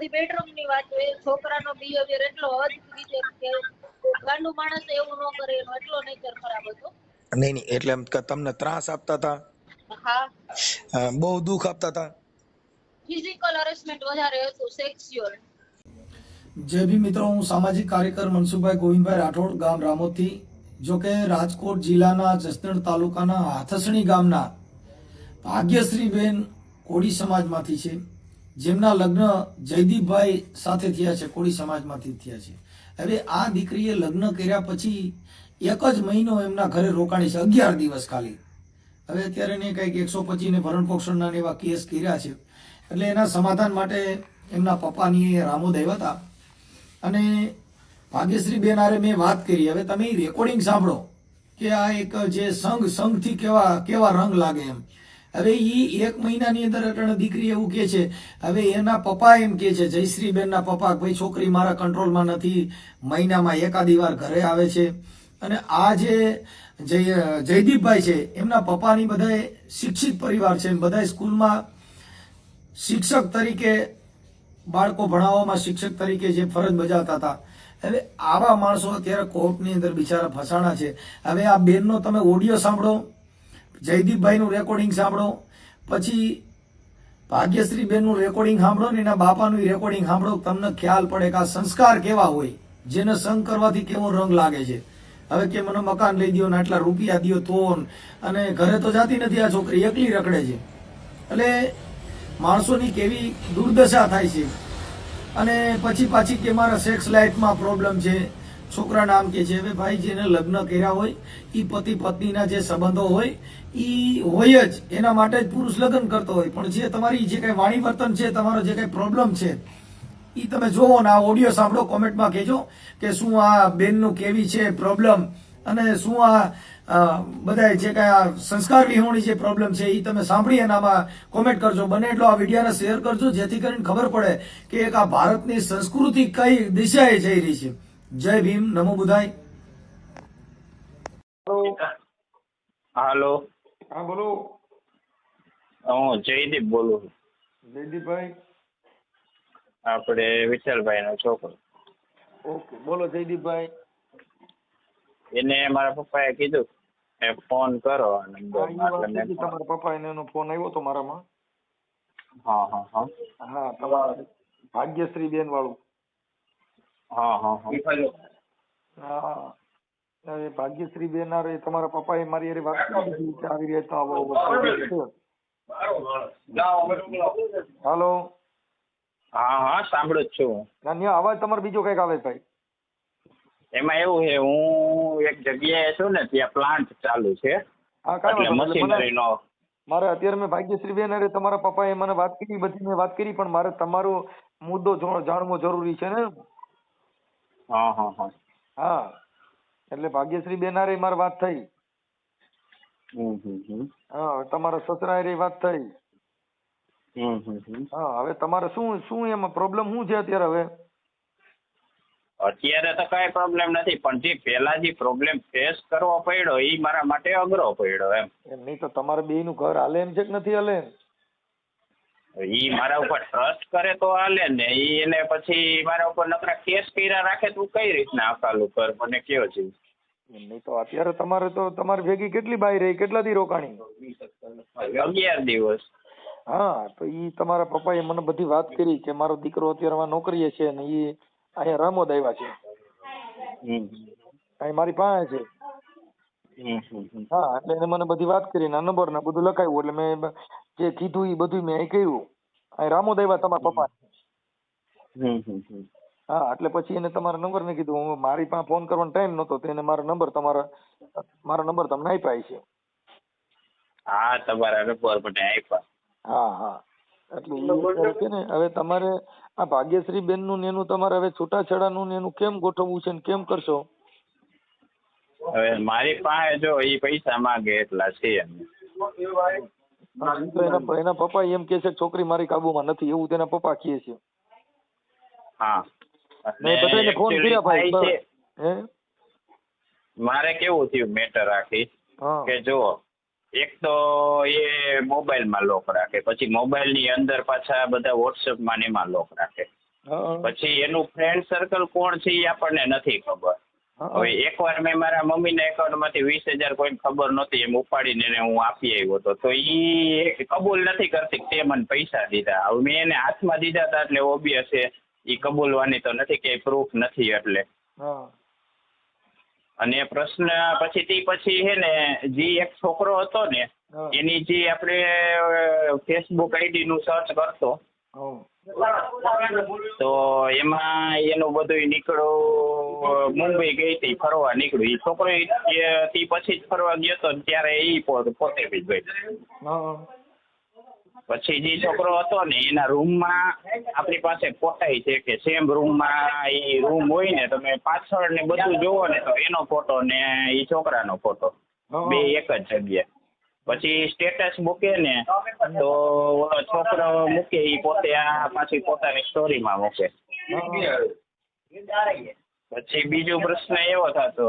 ખાલી બેડરૂમ ની વાત હોય, છોકરાનો બિહેવિયર એટલો હદ રીતે કે ગાંડુ માણસ એવું ન કરે, એનો એટલો નેચર ખરાબ હતો. નહીં નહીં, એટલે એમ કે તમને ત્રાસ આપતા હતા? હા, બહુ દુઃખ આપતા હતા? ફિઝિકલ હરેસમેન્ટ વધારે હતું, સેક્સ્યુઅલ. જે બી મિત્રો, હું સામાજિક કાર્યકર મનસુખભાઈ ગોવિંદભાઈ રાઠોડ, ગામ રામોદથી. જો કે રાજકોટ જિલ્લાના જસદણ તાલુકાના હાથસણી ગામના ભાગ્યશ્રીબેન કોળી સમાજમાંથી છે, જેમના લગ્ન જયદીપભાઈ સાથે થયા છે, કોળી સમાજમાંથી થયા છે. હવે આ દીકરીએ લગ્ન કર્યા પછી એક જ મહિનો એમના ઘરે રોકાણી છે, 11 દિવસ ખાલી. હવે અત્યારે ને કંઈક 125 ને ભરણ પોષણના એવા કેસ કર્યા છે. એટલે એના સમાધાન માટે એમના પપ્પાની રામોદ આવ્યા હતા અને ભાગ્યશ્રીબેન હારે મેં વાત કરી. હવે તમે રેકોર્ડિંગ સાંભળો કે આ એક જે સંઘથી કેવા રંગ લાગે એમ. હવે એ 1 મહિનાની અંદર અટણ દીકરી એવું કે છે. હવે એના પપ્પા એમ કે છે, જયશ્રીબેનના પપ્પા, ભાઈ છોકરી મારા કંટ્રોલમાં નથી, મહિનામાં એકાદી વાર ઘરે આવે છે. અને આ જે જયદીપભાઈ છે, એમના પપ્પાની બધા શિક્ષિત પરિવાર છે, બધા સ્કૂલમાં શિક્ષક તરીકે, બાળકો ભણાવવામાં શિક્ષક તરીકે જે ફરજ બજાવતા હતા. હવે આવા માણસો અત્યારે કોર્ટની અંદર બિચારા ફસાણા છે. હવે આ બેનનો તમે ઓડિયો સાંભળો, જયદીપભાઈનું રેકોર્ડિંગ સાંભળો, પછી ભાગ્યશ્રીબેનનું રેકોર્ડિંગ સાંભળો ને એના બાપાનું રેકોર્ડિંગ સાંભળો, તમને ખ્યાલ પડે કે આ સંસ્કાર કેવા હોય, જેને સંગ કરવાથી કેવો રંગ લાગે છે. હવે કે મને મકાન લઈ દો ને આટલા રૂપિયા દો તો, અને ઘરે તો જાતી નથી આ છોકરી, એકલી રખડે છે. એટલે માણસોની કેવી દુર્દશા થાય છે. અને પછી પાછી કે મારા સેક્સ લાઈફમાં પ્રોબ્લેમ છે, છોકરાના આમ કે છે. હવે ભાઈ, જેને લગ્ન કર્યા હોય એ પતિ પત્નીના જે સંબંધો હોય એ હોય જ, એના માટે જ પુરુષ લગ્ન કરતો હોય. પણ જે તમારી જે કઈ વાણી વર્તન છે, તમારો જે કઈ પ્રોબ્લેમ છે, એ તમે જોવો ને આ ઓડિયો સાંભળો, કોમેન્ટમાં કહેજો કે શું આ બેનનું કેવી છે પ્રોબ્લેમ, અને શું આ બધા જે કઈ આ સંસ્કાર વિહોણી જે પ્રોબ્લેમ છે એ તમે સાંભળી અને આમાં કોમેન્ટ કરજો. બને એટલો આ વિડીયોને શેર કરજો, જેથી કરીને ખબર પડે કે એક આ ભારતની સંસ્કૃતિ કઈ દિશાએ જઈ રહી છે. જય ભીમ, નમો બુધાય. હાલો. હા બોલો. હું જયદીપ બોલું. જયદીપભાઈ. આપણે વિઠ્ઠલભાઈ નો છોકરો. ઓકે, બોલો જયદીપભાઈ. એને મારા પપ્પાએ કીધું કે ફોન કરો તમારા પપ્પા એનો ફોન આવ્યો તો મારામાં. હા હા હા હા, તમારા ભાગ્યશ્રીબેન વાળું. હા હા હા હા, હવે ભાગ્યશ્રીબેન હારે તમારા પપ્પાએ મારી હારે વાત કરી કે આવી રીતના હાલો. હા હા સાંભળું જ છું. ના, અવાજ તમારો બીજો કઈક આવે ભાઈ. એમાં એવું છે, હું એક જગ્યાએ છું ને, ત્યાં પ્લાન્ટ ચાલુ છે. હા, કાંઈ વાંધો નહીં. મશીનરીનો. મારે અત્યારે મેં ભાગ્યશ્રીબેન હારે તમારા પપ્પાએ મને વાત કરી, બધી મેં વાત કરી, પણ મારે તમારો મુદ્દો જાણવો જરૂરી છે ને. હા હા હા હા, એટલે ભાગ્યશ્રીબેન હારે મારે વાત થઈ. હા, તમારા સસરા હારે વાત થઈ. હા, હવે તમારે શું એમાં પ્રોબ્લેમ શું છે અત્યારે? હવે અત્યારે તો કઈ પ્રોબ્લેમ નથી, પણ જે પેલા જે પ્રોબ્લેમ ફેસ કરવો પડ્યો એ મારા માટે અઘરો પડ્યો એમ. નહીં તો તમારે બેયનું ઘર હાલે એમ છે કે નથી હાલે? ઈ મારા ઉપર ટ્રસ્ટ કરે તો હાલે ને, ઈ એને પછી મારા ઉપર નકરા કેસ કર્યા રાખે તો કઈ રીતના અકાલ ઉપર મને કયો છે. નહીં તો અત્યારે તમારે તો તમારી ભેગી કેટલી બાઈ રહી, કેટલા દી રોકાણી? 11 દિવસ. હા, તો ઈ તમારા પપ્પાએ મને બધી વાત કરી કે મારો દીકરો અત્યારે નોકરીએ છે ને ઈ અહીંયા રામોદ આવ્યા છે, અહીં મારી પાસે છે. હા, એટલે એને મને બધી વાત કરી, નંબર ને બધું લખાવ્યું. એટલે મેં જે કીધું એ બધું મેં કહ્યું. અહીં રામોદ આવ્યા તમારા પપ્પા. હા, એટલે પછી એને તમારા નંબર ને કીધું. હું મારી પાસે ફોન કરવાનો ટાઈમ નહોતો, તો એને મારા નંબર તમને આપ્યા છે. હા, તમારા નંબર મને આપ્યા. હા હા, એટલે એ છે ને. હવે તમારે આ ભાગ્યશ્રી બેન નું એનું તમારે હવે છૂટાછેડાનું ને એનું કેમ ગોઠવવું છે ને કેમ કરશો? હવે મારી પાસે જો એ પૈસા માંગે એટલા છે. એના પપ્પા એમ કે છે છોકરી મારી કાબુમાં નથી, એવું તેના પપ્પા કહે છે. હા, બધાને ફોન કર્યા ભાઈ. મારે કેવું થયું મેટર રાખી કે જો એક તો એ મોબાઈલ માં લોક રાખે, પછી મોબાઈલ ની અંદર પાછા બધા વોટ્સએપ માં એમાં લોક રાખે. હા પછી એનું ફ્રેન્ડ સર્કલ કોણ છે એ આપણને નથી ખબર. હવે એકવાર મેં મારા મમ્મીના એકાઉન્ટમાંથી 20,000 કોઈને ખબર નહોતી એમ ઉપાડીને એને હું આપી આવ્યો હતો. તો એ કબૂલ નથી કરતી તે મને પૈસા દીધા. હવે મેં એને હાથમાં દીધા હતા એટલે ઓબ્વિયસ છે એ કબૂલવાની તો નથી, કે પ્રૂફ નથી એટલે. અને પ્રશ્ન પછી હે ને જે એક છોકરો હતો ને એની જે આપણે ફેસબુક આઈડી નું સર્ચ કરતો તો એમાં એનું બધું નીકળ્યું, મુંબઈ ગઈ હતી ફરવા નીકળ્યું. એ છોકરો તે પછી જ ફરવા ગયો હતો ત્યારે એ પોતે બી ગઈ. પછી જે છોકરો હતો ને એના રૂમમાં આપણી પાસે ફોટા છે કે સેમ રૂમમાં એ રૂમ હોય ને તમે પાછળ ને બધું જોવો ને તો એનો ફોટો ને એ છોકરાનો ફોટો બે એક જ જગ્યાએ. પછી સ્ટેટસ મૂકે ને તો ઓલો છોકરો મૂકે એ પોતે આ પાછી પોતાની સ્ટોરીમાં મૂકે. પછી બીજો પ્રશ્ન એવો થતો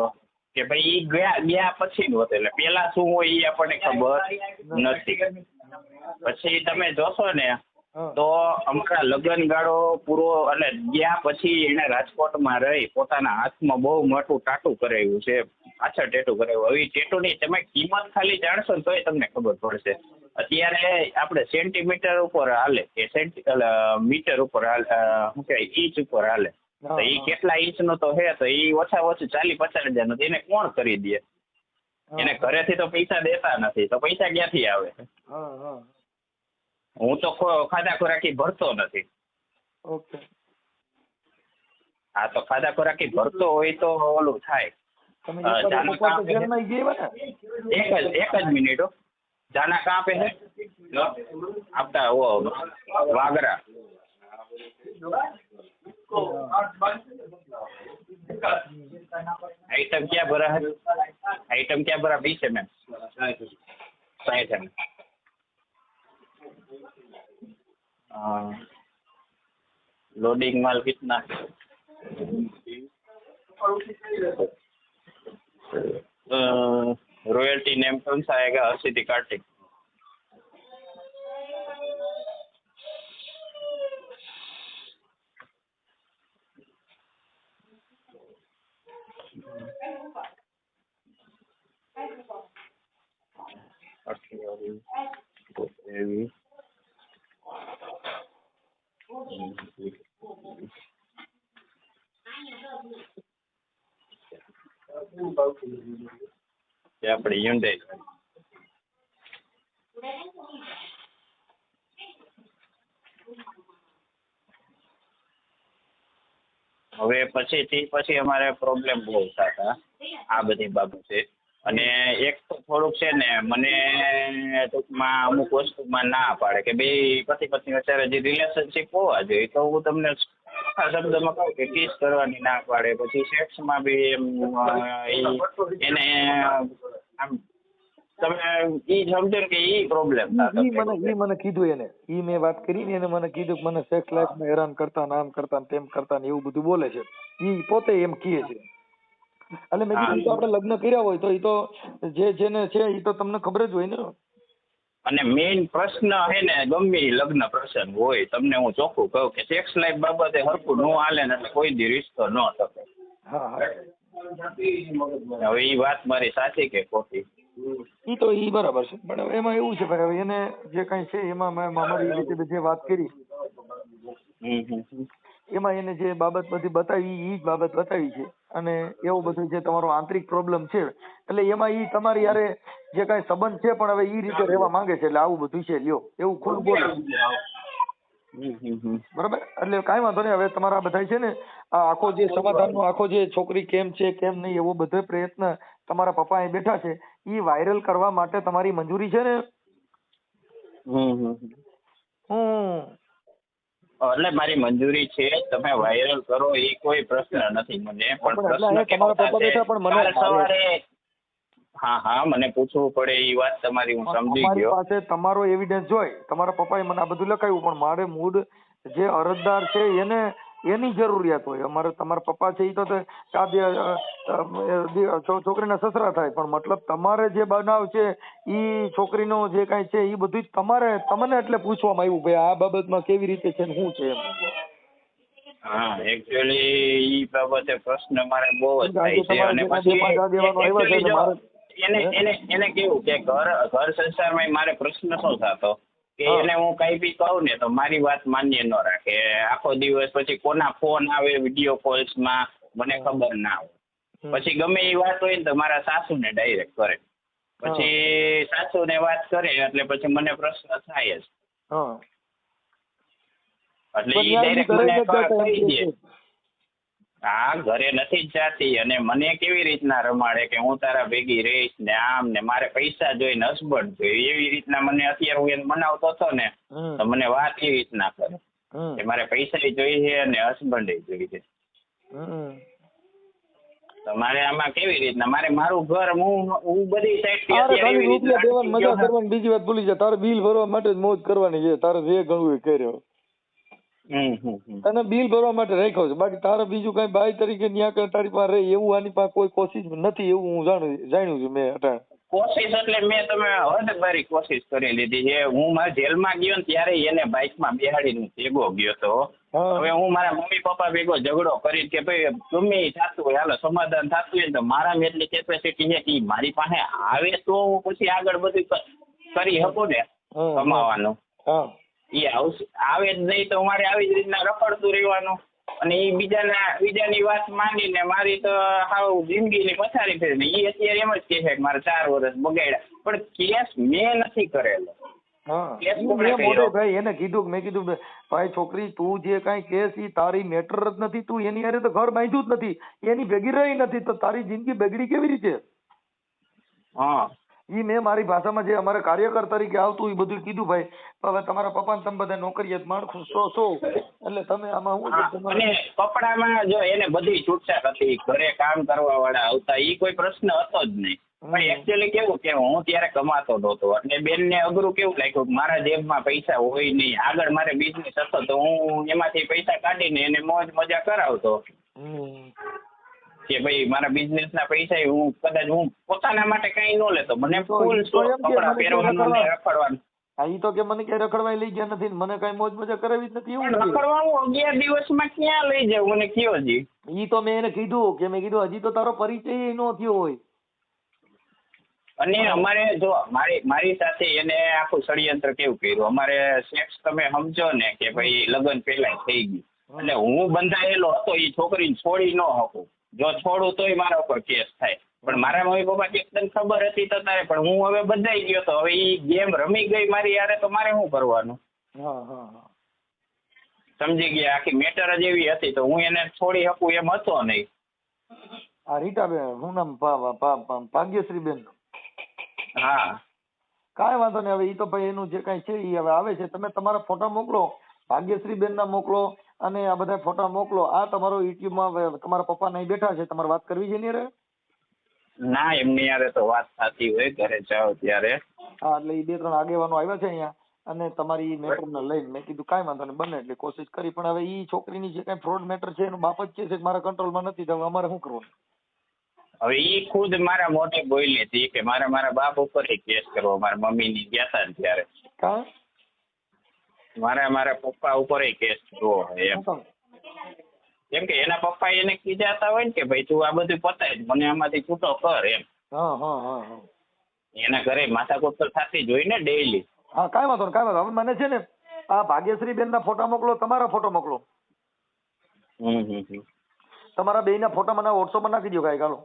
કે ભાઈ એ ગયા પછી નું હતું, એટલે પેલા શું હોય એ આપણને ખબર નથી. પછી તમે જોશો ને તો અમારા લગ્ન ગાળો પૂરો અને ગયા પછી એને રાજકોટમાં રહી પોતાના હાથમાં બહુ મોટું ટાટુ કરાવ્યું છે, પાછળ ટેટુ કરાવ્યું. હવે ટેટુની તમે કિંમત ખાલી જાણશો ને તોય તમને ખબર પડશે. અત્યારે આપણે સેન્ટીમીટર ઉપર હાલે કે મીટર ઉપર હાલે, શું કહેવાય ઇંચ ઉપર હાલે. તો એ કેટલા ઇંચનો તો હે તો એ ઓછા ઓછું 40-50 હજારનો. એને કોણ કરી દે? એને ઘરેથી તો પૈસા દેતા નથી, તો પૈસા ક્યાંથી આવે? હું તો ખાધા ખોરાકી ભરતો નથી. હા તો ખાધા ખોરાકી ભરતો હોય તો ઓલું થાય. એક જ મિનિટ. જાના કहाँ पे है? आपका वो वागरा. आइटम क्या भरा है? आइटम क्या भरा? 20 mm 60 mm. लोडिंग माल कितना? रॉयल्टी नेम कौन सा आएगा? हर्षिति कार्तिक. આપણી Hyundai. હવે પછી અમારે પ્રોબ્લેમ બહુ થતા આ બધી બાબતે. અને એક તો થોડુંક છે ને મને ટૂંકમાં અમુક વસ્તુમાં ના પાડે કે ભાઈ પતિ પત્ની વચ્ચે જે રિલેશનશીપ હોવા જોઈએ તો હું તમને શબ્દમાં કહું કે કિસ કરવાની ના પાડે. પછી સેક્સમાં બી એને આમ તમે ઈ સમજો કે ઈ પ્રોબ્લેમ મને કીધું એને મેં વાત કરી ને એને મને કીધું કે મને સેક્સ લાઈફમાં હેરાન કરતા નામ કરતા તેમ કરતા ને એવું બધું બોલે છે. ઈ પોતે એમ કહે છે. એટલે મેં કીધું તો આપણે લગ્ન કર્યા હોય તો ઈ તો જેને છે ઈ તો તમને ખબર જ હોય ને. અને મેઇન પ્રશ્ન હે ને ગમે લગ્ન પ્રસંગ હોય તમને હું ચોખ્ખું કહું કે સેક્સ લાઈફ બાબતે હરખું ન હાલે ને એટલે કોઈ દી રિશ્તો ન શકે. હવે ઈ વાત મારી સાચી કે ખોટી? ઈ તો ઈ બરાબર છે, પણ એમાં એવું છે ભાઈ એને જે કઈ છે એમાં મેં મારી રીતે જે વાત કરી એમાં એને જે બાબત બધી બતાવી ઈ જ બાબત બતાવી છે. અને એવું બધું જે તમારો આંતરિક પ્રોબ્લેમ છે એટલે એમાં ઈ તમારી યારે જે કઈ સંબંધ છે પણ હવે ઈ રીતે રહેવા માંગે છે એટલે આવું બધું છે લ્યો એવું ખુલ્લું બોલે. બરાબર, એટલે કાંઈ વાંધો નહીં. હવે તમારા બધા છે ને આ આખો જે સમાધાનનો આખો જે છોકરી કેમ છે કેમ નહીં એવો બધો પ્રયત્ન તમારા પપ્પા અહીં બેઠા છે ઈ વાયરલ કરવા માટે તમારી મંજૂરી છે ને? એટલે મારી મંજૂરી છે, તમે વાયરલ કરો એ કોઈ પ્રશ્ન નથી મને. પણ પ્રશ્ન તમારા પપ્પા બેઠા પણ મને સવારે હા મને પૂછવું પડે એ વાત તમારી હું સમજી ગયો. તમારી પાસે તમારો એવિડન્સ જોઈ તમારા પપ્પાએ મને આ બધું લખાયું પણ મારે મૂળ જે અરજદાર છે એને એની જરૂરિયાત હોય. અમારે તમારા પપ્પા છે એ તો છોકરીના સસરા થાય પણ મતલબ તમારે જે બનાવ છે ઈ છોકરીનો જે કઈ છે એ બધું જ તમને એટલે પૂછવામાં આવ્યું ભાઈ આ બાબતમાં કેવી રીતે છે ને શું છે એમ. હા એકચ્યુઅલી ઈ બાબતે પ્રશ્ન મારે બહુ જ થાય છે અને તમારે પછી બે પાંચ આગેવાનો આવ્યા છે actually એટલે જો મારે એને કેવું કે ઘર સંસારમાં મારે પ્રશ્ન શું થતો કે હા. એને હું કઈ બી કહું ને તો મારી વાત માન્ય ન રાખે. આખો દિવસ પછી કોના ફોન આવે વિડીયો કોલ્સમાં મને ખબર ના હોય. પછી ગમે એ વાત હોય ને તો મારા સાસુને ડાયરેક્ટ કરે. પછી સાસુને વાત કરે એટલે પછી મને પ્રશ્ન થાય જ. હા એટલે પણ ઈ ન્યાય ડાયરેક્ટ ઘરે મને નથી જતા એમ કહી કે દે. છે. હા ઘરે નથી જ જાતી અને મને કેવી રીતના રમાડે કે હું તારા ભેગી રહીશ ને આમ ને મારે પૈસા જોઈને હસબન્ડ જોઈએ એવી રીતના મને અત્યારે હું એને મનાવતો હતો ને તો મને વાત એવી રીતના કરે કે મારે પૈસા જોઈએ અને હસબન્ડ જોઈએ. તો મારે આમાં કેવી રીતના મારે મારું ઘર હું બધી સાઈડથી તારે અત્યારે ખાલી એવી રૂપિયા દેવાની મજા રીતના કરવાની બીજી વાત ભૂલી જા. તારે બિલ ભરવા માટે જ મોજ કરવાની છે. તારે જે ગણવું એ કર્યો. તને બિલ ભરવા માટે રાખ્યો છે. બાકી તારે બીજું કઈ બાઈ તરીકે ન્યા કઈ તારી પાસે રહે એવું આની પાસે કોઈ કોશિશ નથી એવું હું જાણ્યું છું મેં અટાણે. કોશિશ એટલે મેં તમે હદબારી કોશિશ કરી લીધી છે. હું મારા જેલમાં ગયો ને ત્યારે એને બાઇકમાં બેહાડીને ભેગો ગયો તો. હવે હું મારા મમ્મી પપ્પા ભેગો ઝઘડો કરી કે ભાઈ ગમે એ થતું હોય હાલો સમાધાન થતું હોય તો મારામાં એટલી કેપેસિટી છે કે મારી પાસે આવે તો હું પછી આગળ બધું કરી શકું ને કમાવાનું. એ આવે જ નહીં તો મારે આવી જ રીતના રખડતું રહેવાનું અને એ બીજાની વાત માંગીને મારી તો હાવ જિંદગીની પથારી ફેરવી. એ અત્યારે એમ જ કહે છે કે મારે 4 વર્ષ બગાડ્યા પણ કેસ મેં નથી કરેલો. ભાઈ એને કીધું મેં કીધું ભાઈ છોકરી તું જે કઈ કેસ ઈ તારી મેટર જ નથી. તું એની હારે તો ઘર બાંધ્યું જ નથી. એની ભેગી રહી નથી તો તારી જિંદગી બગડી કેવી રીતે? ઈ મેં મારી ભાષામાં જે અમારે કાર્યકર તરીકે આવતું એ બધું કીધું ભાઈ. હવે તમારા પપ્પાને તમે બધા નોકરિયાત માણસો છો એટલે તમે આમાં શું અને કપડામાં જો એને બધી છૂટછાટ હતી. ઘરે કામ કરવા વાળા આવતા ઈ કોઈ પ્રશ્ન હતો જ નહીં. પણ એકચ્યુઅલી કેવું કે હું ત્યારે કમાતો નહોતો એટલે બેનને અઘરું કેવું લાગ્યું કે મારા જેબમાં પૈસા હોય નહીં. આગળ મારે બિઝનેસ હતો તો હું એમાંથી પૈસા કાઢીને એને મોજ મજા કરાવતો કે ભાઈ મારા બિઝનેસના પૈસા હું પોતાના માટે કઈ ન લેતો. મને ફૂલ કપડા પહેરવાનું ને રખડવાનું. ઈ તો કે મને ક્યાંય રખડવા લઈ ગયા નથી મને કઈ મોજ મજા કરાવી જ નથી એવું. રખડવાનું 11 દિવસમાં ક્યાં લઈ જાવ મને કયો જી. ઈ તો મેં એને કીધું કે મેં કીધું હજી તો તારો પરિચય ન થયો હોય. અને અમારે જો મારી સાથે એને આખું ષડયંત્ર કેવું કર્યું. અમારે સેક્સ તમે સમજો ને કે ભાઈ લગ્ન પહેલા થઈ ગયું એટલે હું બંધાયેલો હતો એ છોકરીને છોડી ન શકું. જો છોડું તોય મારા ઉપર કેસ થાય. પણ મારા મમ્મી પપ્પા એકદમ ખબર હતી તો તારે પણ હું હવે બંધાઈ ગયો તો હવે એ ગેમ રમી ગઈ મારી યારે તો મારે શું કરવાનું. સમજી ગયા આખી મેટર જ એવી હતી તો હું એને છોડી શકું એમ હતો નહીં. આ રીટાબેન હું નામ ભાગ્યશ્રીબેન. હા કાંઈ વાંધો નહીં. હવે ઈ તો ભાઈ એનું જે કઈ છે ઈ હવે આવે છે. તમે તમારા ફોટા મોકલો ભાગ્યશ્રીબેન ના મોકલો અને આ બધા ફોટા મોકલો. આ તમારો યુટ્યુબ માં તમારા પપ્પા નહીં બેઠા છે તમારે વાત કરવી છે ને રે? ના એમની યારે તો વાત થતી હોય ઘરે જાઓ ત્યારે. હા એટલે એ 2-3 આગેવાનો આવ્યા છે અહીંયા અને તમારી મેટર ને લઈને મેં કીધું કાંઈ વાંધો નહીં બને એટલે કોશિશ કરી. પણ હવે ઈ છોકરીની જે કઈ ફ્રોડ મેટર છે એનું બાપ જ કહે છે કે મારા કંટ્રોલમાં નથી તો અમારે શું કરવાનું? હવે ઈ ખુદ મારા મોઢે બોલી હતી કે મારા બાપ ઉપર કેસ કરવો. મારા મમ્મીની ગયા હતા ને ત્યારે મારા પપ્પા ઉપર કેસ કરવો એમ કે એના પપ્પા એને કીધા હોય ને કે ભાઈ તું આ બધું પતાય મને આમાંથી છૂટો કર એમ. એના ઘરે માથાકૂટ તો થતી જ હોય ને ડેઈલી. હા કાંઈ વાંધો હવે મને છે ને આ ભાગ્યશ્રી બેન ના ફોટા મોકલો તમારા ફોટો મોકલો. તમારા બે ના ફોટા મને વોટ્સઅપ માં નાખી દો કાંઈ ચાલો.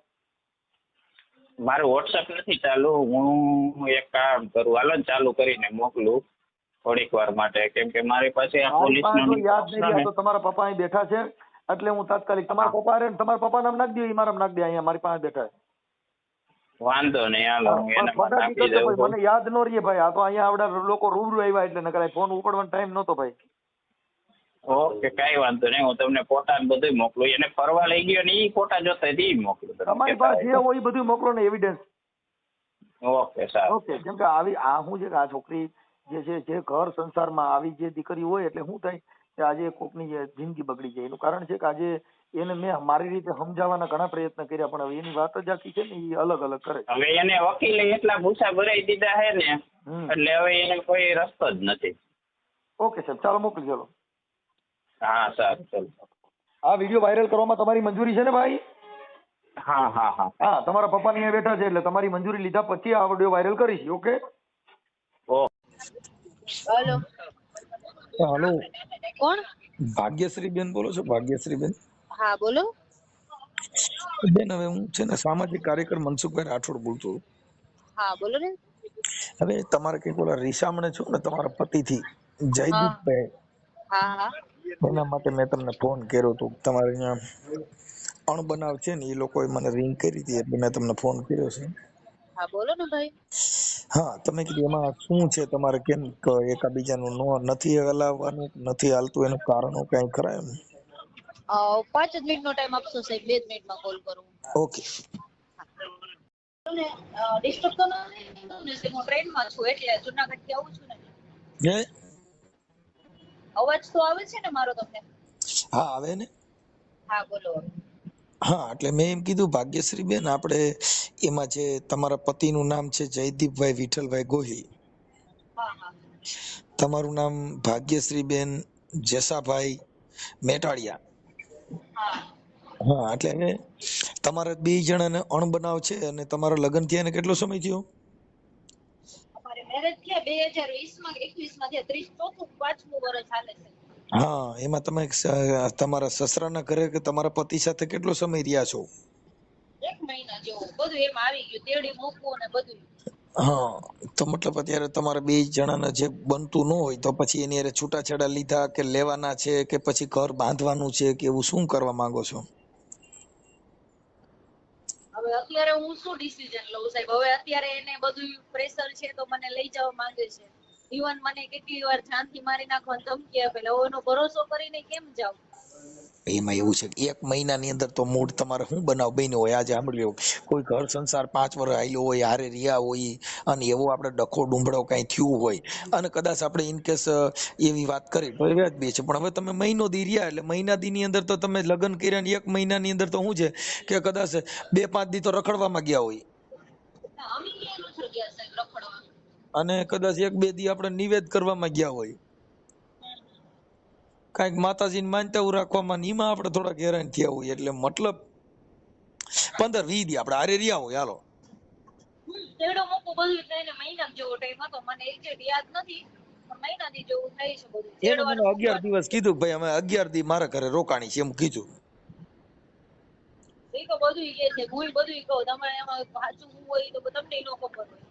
મારું વોટ્સઅપ નથી ચાલુ. હું એક કામ કરું હાલો ચાલુ કરીને મોકલું થોડીક વાર માટે કેમ કે મારી પાસે આ પોલીસ યાદ નહીં તો તમારા પપ્પા અહીં બેઠા છે એટલે હું તાત્કાલિક તમારા પપ્પા રે તમારા પપ્પા નામ નાખી દો. એ મારા નાખી દે અહીંયા મારી પાસે બેઠા. વાંધો નહીં હાલો હું એને આપી દઉં. મને યાદ ન રહીએ ભાઈ. આ તો અહીંયા આવડા લોકો રૂબરૂ આવ્યા એટલે નકર ફોન ઉપાડવાનો ટાઈમ નહોતો ભાઈ. ઓકે કાંઈ વાંધો નહીં હું તમને ફોટા ને બધું મોકલું. એને ફરવા લઈ ગયો ને એ ફોટા જોતા એ મોકલું. તમારી પાસે જે હોય એ બધું મોકલો ને એવિડન્સ. ઓકે સારું. ઓકે કેમ કે આવી આ શું છે કે આ છોકરી જે છે જે ઘર સંસારમાં આવી જે દીકરી હોય એટલે શું થાય કે આજે કોકની જે જિંદગી બગડી જાય. એનું કારણ છે કે આજે એને મેં મારી રીતે સમજાવવાના ઘણા પ્રયત્ન કર્યા પણ હવે એની વાત જ આખી છે ને એ અલગ અલગ કરે. હવે એને વકીલે એટલા ભૂસા ભરાઈ દીધા છે ને એટલે હવે એને કોઈ રસ્તો જ નથી. ઓકે સાહેબ ચાલો મોકલી ચાલો. હા સારું ચાલો. આ વિડીયો વાયરલ કરવામાં તમારી મંજૂરી છે ને ભાઈ? હા હા હા હા, તમારા પપ્પા અહીંયા બેઠા છે એટલે તમારી મંજૂરી લીધા પછી આ વિડીયો વાયરલ કરીશ. ઓકે? ઓ હેલો, હાલો, કોણ? ભાગ્યશ્રી બેન બોલો છો? ભાગ્યશ્રી બેન? હા બોલો. બેન હવે હું છે ને સામાજિક કાર્યકર મનસુખભાઈ રાઠોડ બોલતો છું. હા બોલો ને. હવે તમારે કઈક ઓલા રીસામણે છો ને તમારા પતિથી હા જયદીપભાઈ, હા હા એના માટે મેં તમને ફોન કર્યો હતો. તમારે અહીંયા અણબનાવ છે ને એ લોકોએ મને રિંગ કરી હતી એટલે મેં તમને ફોન કર્યો છે. હા બોલો ને ભાઈ. હા, તમે કીધું એમાં શું છે તમારે, કેમ એકાબીજાનું નથી હલાવવાનું, નથી હાલતું, એનું કારણો કઈ ખરા એમ? 5 જ મિનિટનો ટાઈમ આપશો સાહેબ? 2 જ મિનિટમાં કોલ કરું. ઓકે. ડિસ્ટર્બ તો નથી ને? હું ટ્રેનમાં છું એટલે જુનાગઢ થી આવું છું ને. હે? અવાજ તો આવે છે ને મારો તમને? હા આવે ને. હા બોલો. હા, એટલે મેં એમ કીધું ભાગ્યશ્રી બેન, આપણે એમાં જે તમારા પતિનું નામ છે જયદીપભાઈ વિઠ્ઠલભાઈ ગોહિલ, હા હા તમારું નામ ભાગ્યશ્રી બેન જેસાભાઈ મેટાડિયા. હા. હા, એટલે હવે તમારા બે જણાને અણબનાવ છે અને તમારા લગ્ન થયા ને કેટલો સમય થયો? અમારે મેરેજ થયા 2020 માં 21 માં થયા. 34 5મું વર્ષ હાલે છે. હા, એમાં તમે તમારા સસરાના ઘરે કે તમારા પતિ સાથે કેટલો સમય રહ્યા છો? 1 મહિના જેવું. બધું એમ આવી ગયું, તેડી મૂકવું ને બધું. હા, તો મતલબ અત્યારે તમારા બે જણાને જે બનતું ન હોય તો પછી એની હારે છૂટાછેડા લીધા કે લેવાના છે કે પછી ઘર બાંધવાનું છે કે એવું શું કરવા માંગો છો? હવે અત્યારે હું શું ડિસિઝન લઉં સાહેબ? હવે અત્યારે એને બધું પ્રેશર છે તો મને લઈ જવા માંગે છે. ઇવન મને કેટલી વાર જાનથી મારી નાખવાની ધમકી આપે. એટલે હવે એનો ભરોસો કરીને કેમ જાઉં? એમાં એવું છે કે 1 મહિનાની અંદર તો મૂળ તમારે શું બનાવ બન્યો હોય આજે સાંભળી લો. કોઈ ઘર સંસાર 5 વર્ષ આયલો હોય, હારે રહ્યા હોય અને એવો આપણે ડખો ડુંબળો કઈ થયું હોય અને કદાચ આપણે ઇન કેસ એવી વાત કરી તો એ વ્યાજબી છે. પણ હવે તમે મહિનો દી રહ્યા એટલે મહિના દી ની અંદર તો તમે લગ્ન કર્યા ને 1 મહિનાની અંદર તો શું છે કે કદાચ 2-5 દી તો રખડવામાં ગયા હોય અમે ક્યાં નથી ગયા સાહેબ રખડવા. અને કદાચ 1-2 દી આપણે નિવેદ કરવામાં ગયા હોય, કાંઈક માતાજીને માનતાઓ રાખવામાં, એમાં આપણે થોડાક હેરાન થયા હોય. એટલે મતલબ 15-20 દી આપણે હારે રહ્યા હોય. હાલો, તેડો મૂકું બધું થઈને મહિના જેવો ટાઈમ હતો. મને એક્ઝેક્ટ યાદ નથી પણ મહિનાથી જેવું થાય છે બધું. એને મને તેડવાનું 11 મૂકવાનું દિવસ કીધું કે ભાઈ અમે 11 દી મારા ઘરે રોકાણી છે એમ કીધું. એ તો બધું કે છે. હું બધું કહું. તમારે એમાં સાચું હોય તો તમને ન ખબર હોય.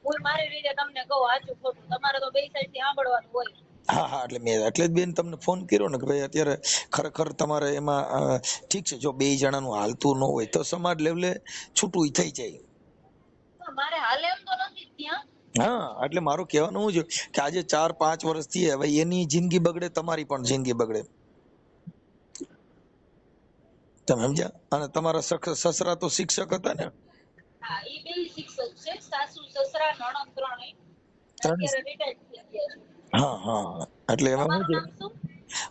હું મારી રીતે તમને કહું સાચું ખોટું. તમારે તો બે સાઈડ થી સાંભળવાનું હોય. હા હા, એટલે મેં એટલે જ બેન તમને ફોન કર્યો ને કે ભાઈ અત્યારે ખરેખર તમારે એમાં ઠીક છે, જો બે જણાનું હાલતું ન હોય તો સમાજ લેવલે છૂટું થઈ જાય. મારે હાલે એમ તો નથી ત્યાં. હા, એટલે મારું કહેવાનું શું છે કે આજે 4-5 વર્ષ થી હવે એની જિંદગી બગડે, તમારી પણ જિંદગી બગડે. તમે સમજ્યા? અને તમારા સસરા તો શિક્ષક હતા ને? હા, એ બે શિક્ષક છે. સાસુ સસરા નણંદ ત્રણેય અત્યારે રિટાયર્ડ થઈ ગયા છે. હા હા, એટલે એમાં શું તમારું છે, નામ શું?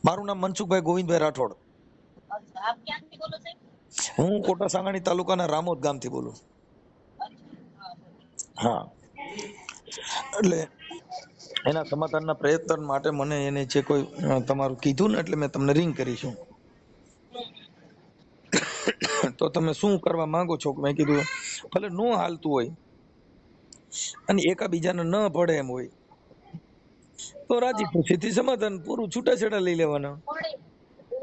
મારું નામ મનસુખભાઈ ગોવિંદભાઈ રાઠોડ. અચ્છા, આપ ક્યાંથી બોલો સાહેબ? હું કોટા સાંગાણી તાલુકાના રામોદ ગામથી બોલું. અચ્છા, હા, એટલે એના સમાધાનના પ્રયત્ન માટે મને એને જે કોઈ તમારું કીધું ને એટલે મેં તમને રિંગ કરી છું. તો તમે શું કરવા માંગો છો? મેં કીધું ભલે ન હાલતું હોય અને એકાબીજાને ન પડે એમ હોય તો રાજી ખુશીથી સમાધાન પૂરું, છૂટાછેડા લઈ લેવાના. પણ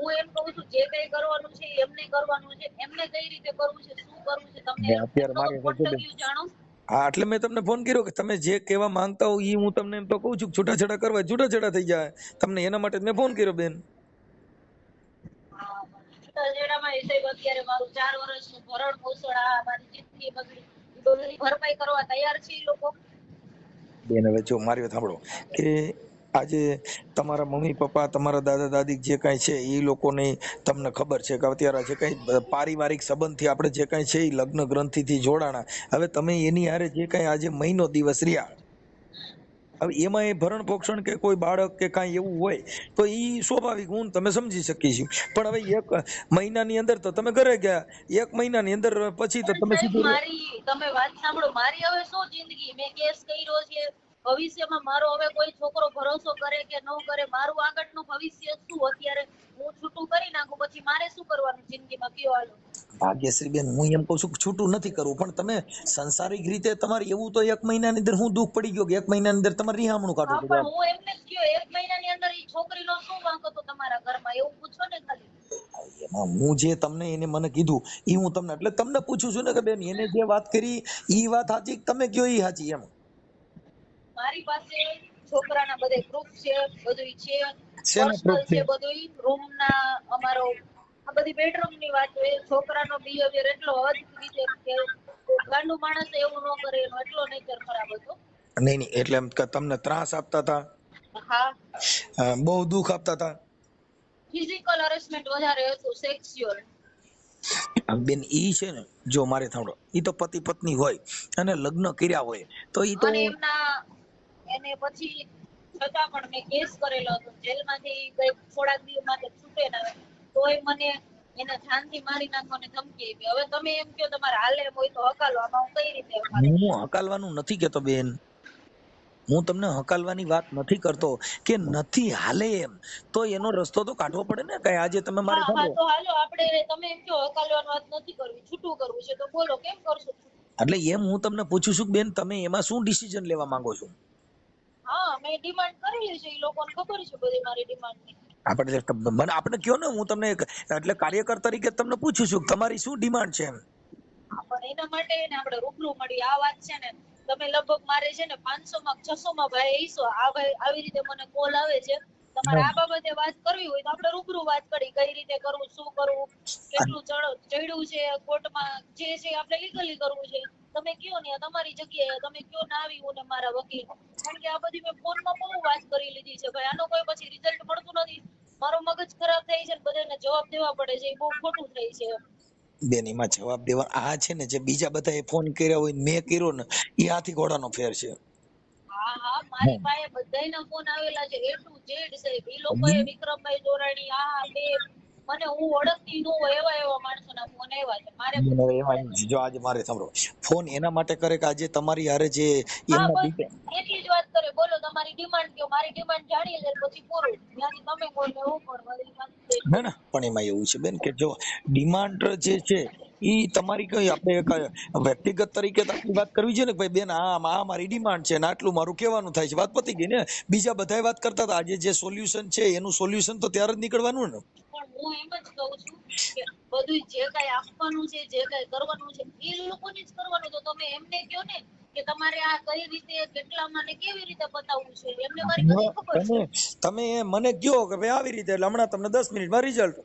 હું એમ કહું છું જે કઈ કરવાનું છે એમને કરવાનું છે. એમને કઈ રીતે કરવું છે, શું કરવું છે, તમને અત્યારે એમનો તો મારી પોઈન્ટ સાથે ઓફ વ્યૂ જાણો. હા, એટલે મેં તમને ફોન કર્યો કે તમે જે કહેવા માંગતા હો એ હું તમને એમ તો કહું છું. છૂટાછેડા કરવા છૂટાછેડા થઈ જાય તમને, એના માટે મેં ફોન કર્યો બેન. છૂટાછેડામાં સાહેબ અત્યારે મારું 4 વર્ષનું ભરણ પોષણ, આ મારી જિંદગી બગડી, એ બધી ભરપાઈ કરવા તૈયાર છે એ લોકો. બેન હવે જો મારી વાત સાંભળો કે આજે તમારા મમ્મી પપ્પા, તમારા દાદા દાદી જે કાંઈ છે એ લોકોને તમને ખબર છે કે અત્યારે જે કાંઈ પારિવારિક સંબંધથી આપણે જે કાંઈ છે એ લગ્ન ગ્રંથિથી જોડાણા. હવે તમે એની હારે જે કાંઈ આજે મહિનો દિવસ રહ્યા, હવે એમાં એ ભરણ પોષણ કે કોઈ બાળક કે કાંઈ એવું હોય તો એ સ્વાભાવિક, હું તમે સમજી શકીએ છીએ. પણ હવે 1 મહિનાની અંદર તો તમે ઘરે ગયા, 1 મહિનાની અંદર પછી તો પણ તમે સાહેબ સીધું મારી તમે વાત સાંભળો. મારી હવે શું જિંદગી? મેં કેસ કર્યો છે. ભવિષ્યમાં મારો હવે કોઈ છોકરો ભરોસો કરે કે ન કરે, મારું આગળનું ભવિષ્ય શું? અત્યારે હું છૂટું છૂટું કરી નાખું પછી મારે શું કરવાનું જિંદગીમાં કયો હાલો. ભાગ્યશ્રી બેન હું એમ કહું છું કે છૂટું નથી કરવું, પણ તમે સંસારિક રીતે તમારે એવું તો 1 મહિનાની અંદર હું દુઃખ પડી ગયો કે 1 મહિનાની અંદર તમારે રિહામણું હા કાઢવું પણ પડે. હું એમને જ કયો 1 મહિનાની અંદર ઈ છોકરીનો શું વાંક હતો તમારા ઘરમાં એવું પૂછો ને ખાલી. એમાં હું જે તમને એને મને કીધું એ હું તમને એટલે તમને પૂછું છું ને કે બેન એને જે વાત કરી ઈ વાત સાચી કે તમે કયો ઈ સાચી એમ. મારી પાસે છોકરાના બધે પ્રૂફ છે, બધુંય છે, શેના પર્સનલ proof છે બધુંય, રૂમના અમારો આ બધી બેડરૂમ ની વાત છે. છોકરાનો બિહેવિયર એટલો હદ રીતે કે ગાંડુ માણસ એવું ન કરે એનો એટલો નેચર ખરાબ હતો. નહીં નહીં એટલે એમ કે તમને ત્રાસ આપતા હતા, હા બહુ દુઃખ આપતા હતા. ફિઝિકલ હરેસમેન્ટ વધારે હતું, સેક્સ્યુઅલ. બેન ઈ છે ને જો મારે સાંભળો ઈ તો પતિ પત્ની હોય અને લગ્ન કર્યા હોય તો ઈ તો અને એને પછી છતાં પણ મેં કેસ કરેલો હતો જેલમાંથી કઈ થોડાક દિવસ માટે છૂટે ના આવે તોય મને એને જાનથી મારી નાખવાની ધમકી આપી. હવે તમે એમ કહો તમારે હાલે એમ હોય તો હકાલો, આમાં હું કઈ રીતે હકાલું? હું હકાલવાનું નથી કેતો બેન, હું તમને હકાલવાની વાત નથી કરતો કે નથી હાલે એમ તો એનો રસ્તો તો કાઢવો પડે ને. કઈ આજે તમે મારે હા સાંભળો તો હાલો આપણે તમે એમ કહો હકાલવાની વાત નથી કરવી, છૂટું કરવું છે તો બોલો કેમ કરશો? એટલે એમ હું તમને પૂછું છું કે બેન તમે એમાં શું ડિસિઝન લેવા માંગો છો? હા મેં ડિમાન્ડ કરેલી છે, એ લોકોને ખબર છે બધી મારી ડિમાન્ડની. આપણે મને આપણે કયો ને, હું તમને એટલે કાર્યકર તરીકે તમને પૂછું છું કે તમારી શું ડિમાન્ડ છે એમ. પણ એના માટે ને આપણે રૂબરૂ મળી. આ વાત છે ને તમે લગભગ મારે છે ને 500 માં 600 માં ભાઈ ઈસો આ ભાઈ આવી રીતે મને કોલ આવે છે, તમારે આ બાબતે વાત કરવી હોય તો આપણે રૂબરૂ વાત કરી કઈ રીતે કરવું, શું કરવું, કેટલું ચડ્યું છે કોર્ટમાં, જે છે આપણે લીગલી કરવું છે. તમે કયો ને તમારી જગ્યાએ તમે કયો ના આવી હું ને મારા વકીલ, કારણ કે આ બધી મેં ફોનમાં બહુ વાત કરી લીધી છે ભાઈ. આનો કોઈ પછી રિઝલ્ટ મળતું નથી, મારો મગજ ખરાબ થાય છે, બધાને જવાબ દેવા પડે છે, એ બહુ ખોટું થાય છે. બેન એમાં જવાબ દેવા આ છે ને જે બીજા બધાએ ફોન કર્યા હોય મેં કર્યો ને એ હાથી ઘોડાનો ફેર છે. હા હા મારી પાસે બધાયના ફોન આવેલા છે, A to Z સાહેબ. એ લોકોએ વિક્રમભાઈ દોરાણી આ બે મને હું ઓળખતી ન હોય એવા માણસોના ફોન આવ્યા છે મારે. એમાં જો આજે મારે સાંભળો ફોન એના માટે કરે કે આજે તમારી હારે જે હા એમના બસ એટલી જ વાત કરે, બોલો તમારી ડિમાન્ડ કયો, મારી ડિમાન્ડ જાણીએ એટલે પછી પૂરું, ત્યાંથી તમે બોલો હું પણ બધી વાત થઈ. ના ના પણ એમાં એવું છે બેન કે જો ડિમાન્ડ જે છે ઈ તમારી કઈ આપણે એક વ્યક્તિગત તરીકે તો આપણી વાત કરવી છે ને કે ભાઈ બેન આ મારી ડિમાન્ડ છે ને આટલું મારું કહેવાનું થાય છે, વાત પતી ગઈ ને. બીજા બધાય વાત કરતા હતા, આજે જે સોલ્યુશન છે એનું સોલ્યુશન તો ત્યારે જ નીકળવાનું ને. પણ હું એમ જ કહું છું કે બધું જે કઈ આપવાનું છે, જે કઈ કરવાનું છે એ લોકોને જ કરવાનું. તો તમે એમને કહો ને કે તમારે આ કઈ રીતે કેટલામાં ને કેવી રીતે બતાવવું છે, એમને મારી બધી ખબર છે. તમે મને કયો કે ભાઈ આવી રીતે એટલે હમણાં તમને 10 મિનિટમાં રિઝલ્ટ.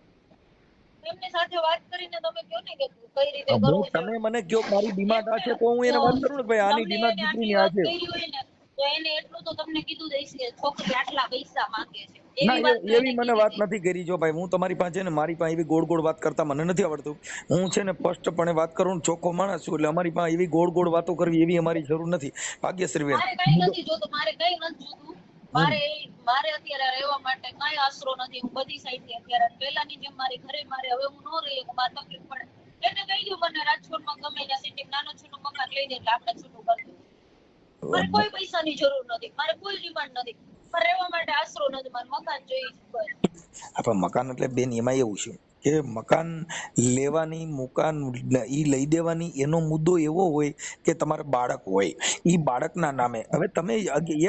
એમની સાથે વાત કરીને તમે કહો ને કે કઈ રીતે કરવું છે. તમે મને કયો કે મારી એમ ડિમાન્ડ આ કે છે તો હું એને વાત કરું ને કે ભાઈ આની તમને ડિમાન્ડ એને દીકરીની આટલી આ વાત છે. કરી હોય ને તો એને એટલું તો તમને કીધું દઈશ કે છોકરી આટલા પૈસા માંગે છે, ના એવી વાત તો એને એવી મને કીધી વાત હતી. નથી કરી. જો ભાઈ હું તમારી પાસે ને મારી પાસે એવી ગોળ ગોળ વાત કરતા મને નથી આવડતું. હું છે ને સ્પષ્ટપણે વાત કરું, ચોખ્ખો માણસ છું, એટલે અમારી પાસે એવી ગોળ ગોળ વાતો કરવી એવી અમારી જરૂર નથી. ભાગ્યશ્રી બેન મારે કઈ નથી જોતું, મારે કઈ નથી જોતું. મારે અત્યારે રહેવા માટે કઈ આશરો નથી. હું બધી સાઈડ થી અત્યારે પહેલાની જેમ મારી ઘરે મારે હવે હું ન રહી શકું, મારે તકલીફ પડે. એને કહી દઉં મને રાજકોટમાં ગમે ત્યાં સિટી નાનું છોટું મકાન લઈ દે એટલે આપણે છૂટું કરી દઉં. મારે કોઈ પૈસાની જરૂર નથી, મારે કોઈ ડિમાન્ડ નથી, મારે રહેવા માટે આશરો નથી, મારે મકાન જોઈએ છે બસ. આપણે મકાન એટલે બેન એમાં એવું છે કે મકાન લેવાની મકાન ઈ લઈ દેવાની એનો મુદ્દો એવો હોય કે તમારે બાળક હોય ઈ બાળકના નામે. હવે તમે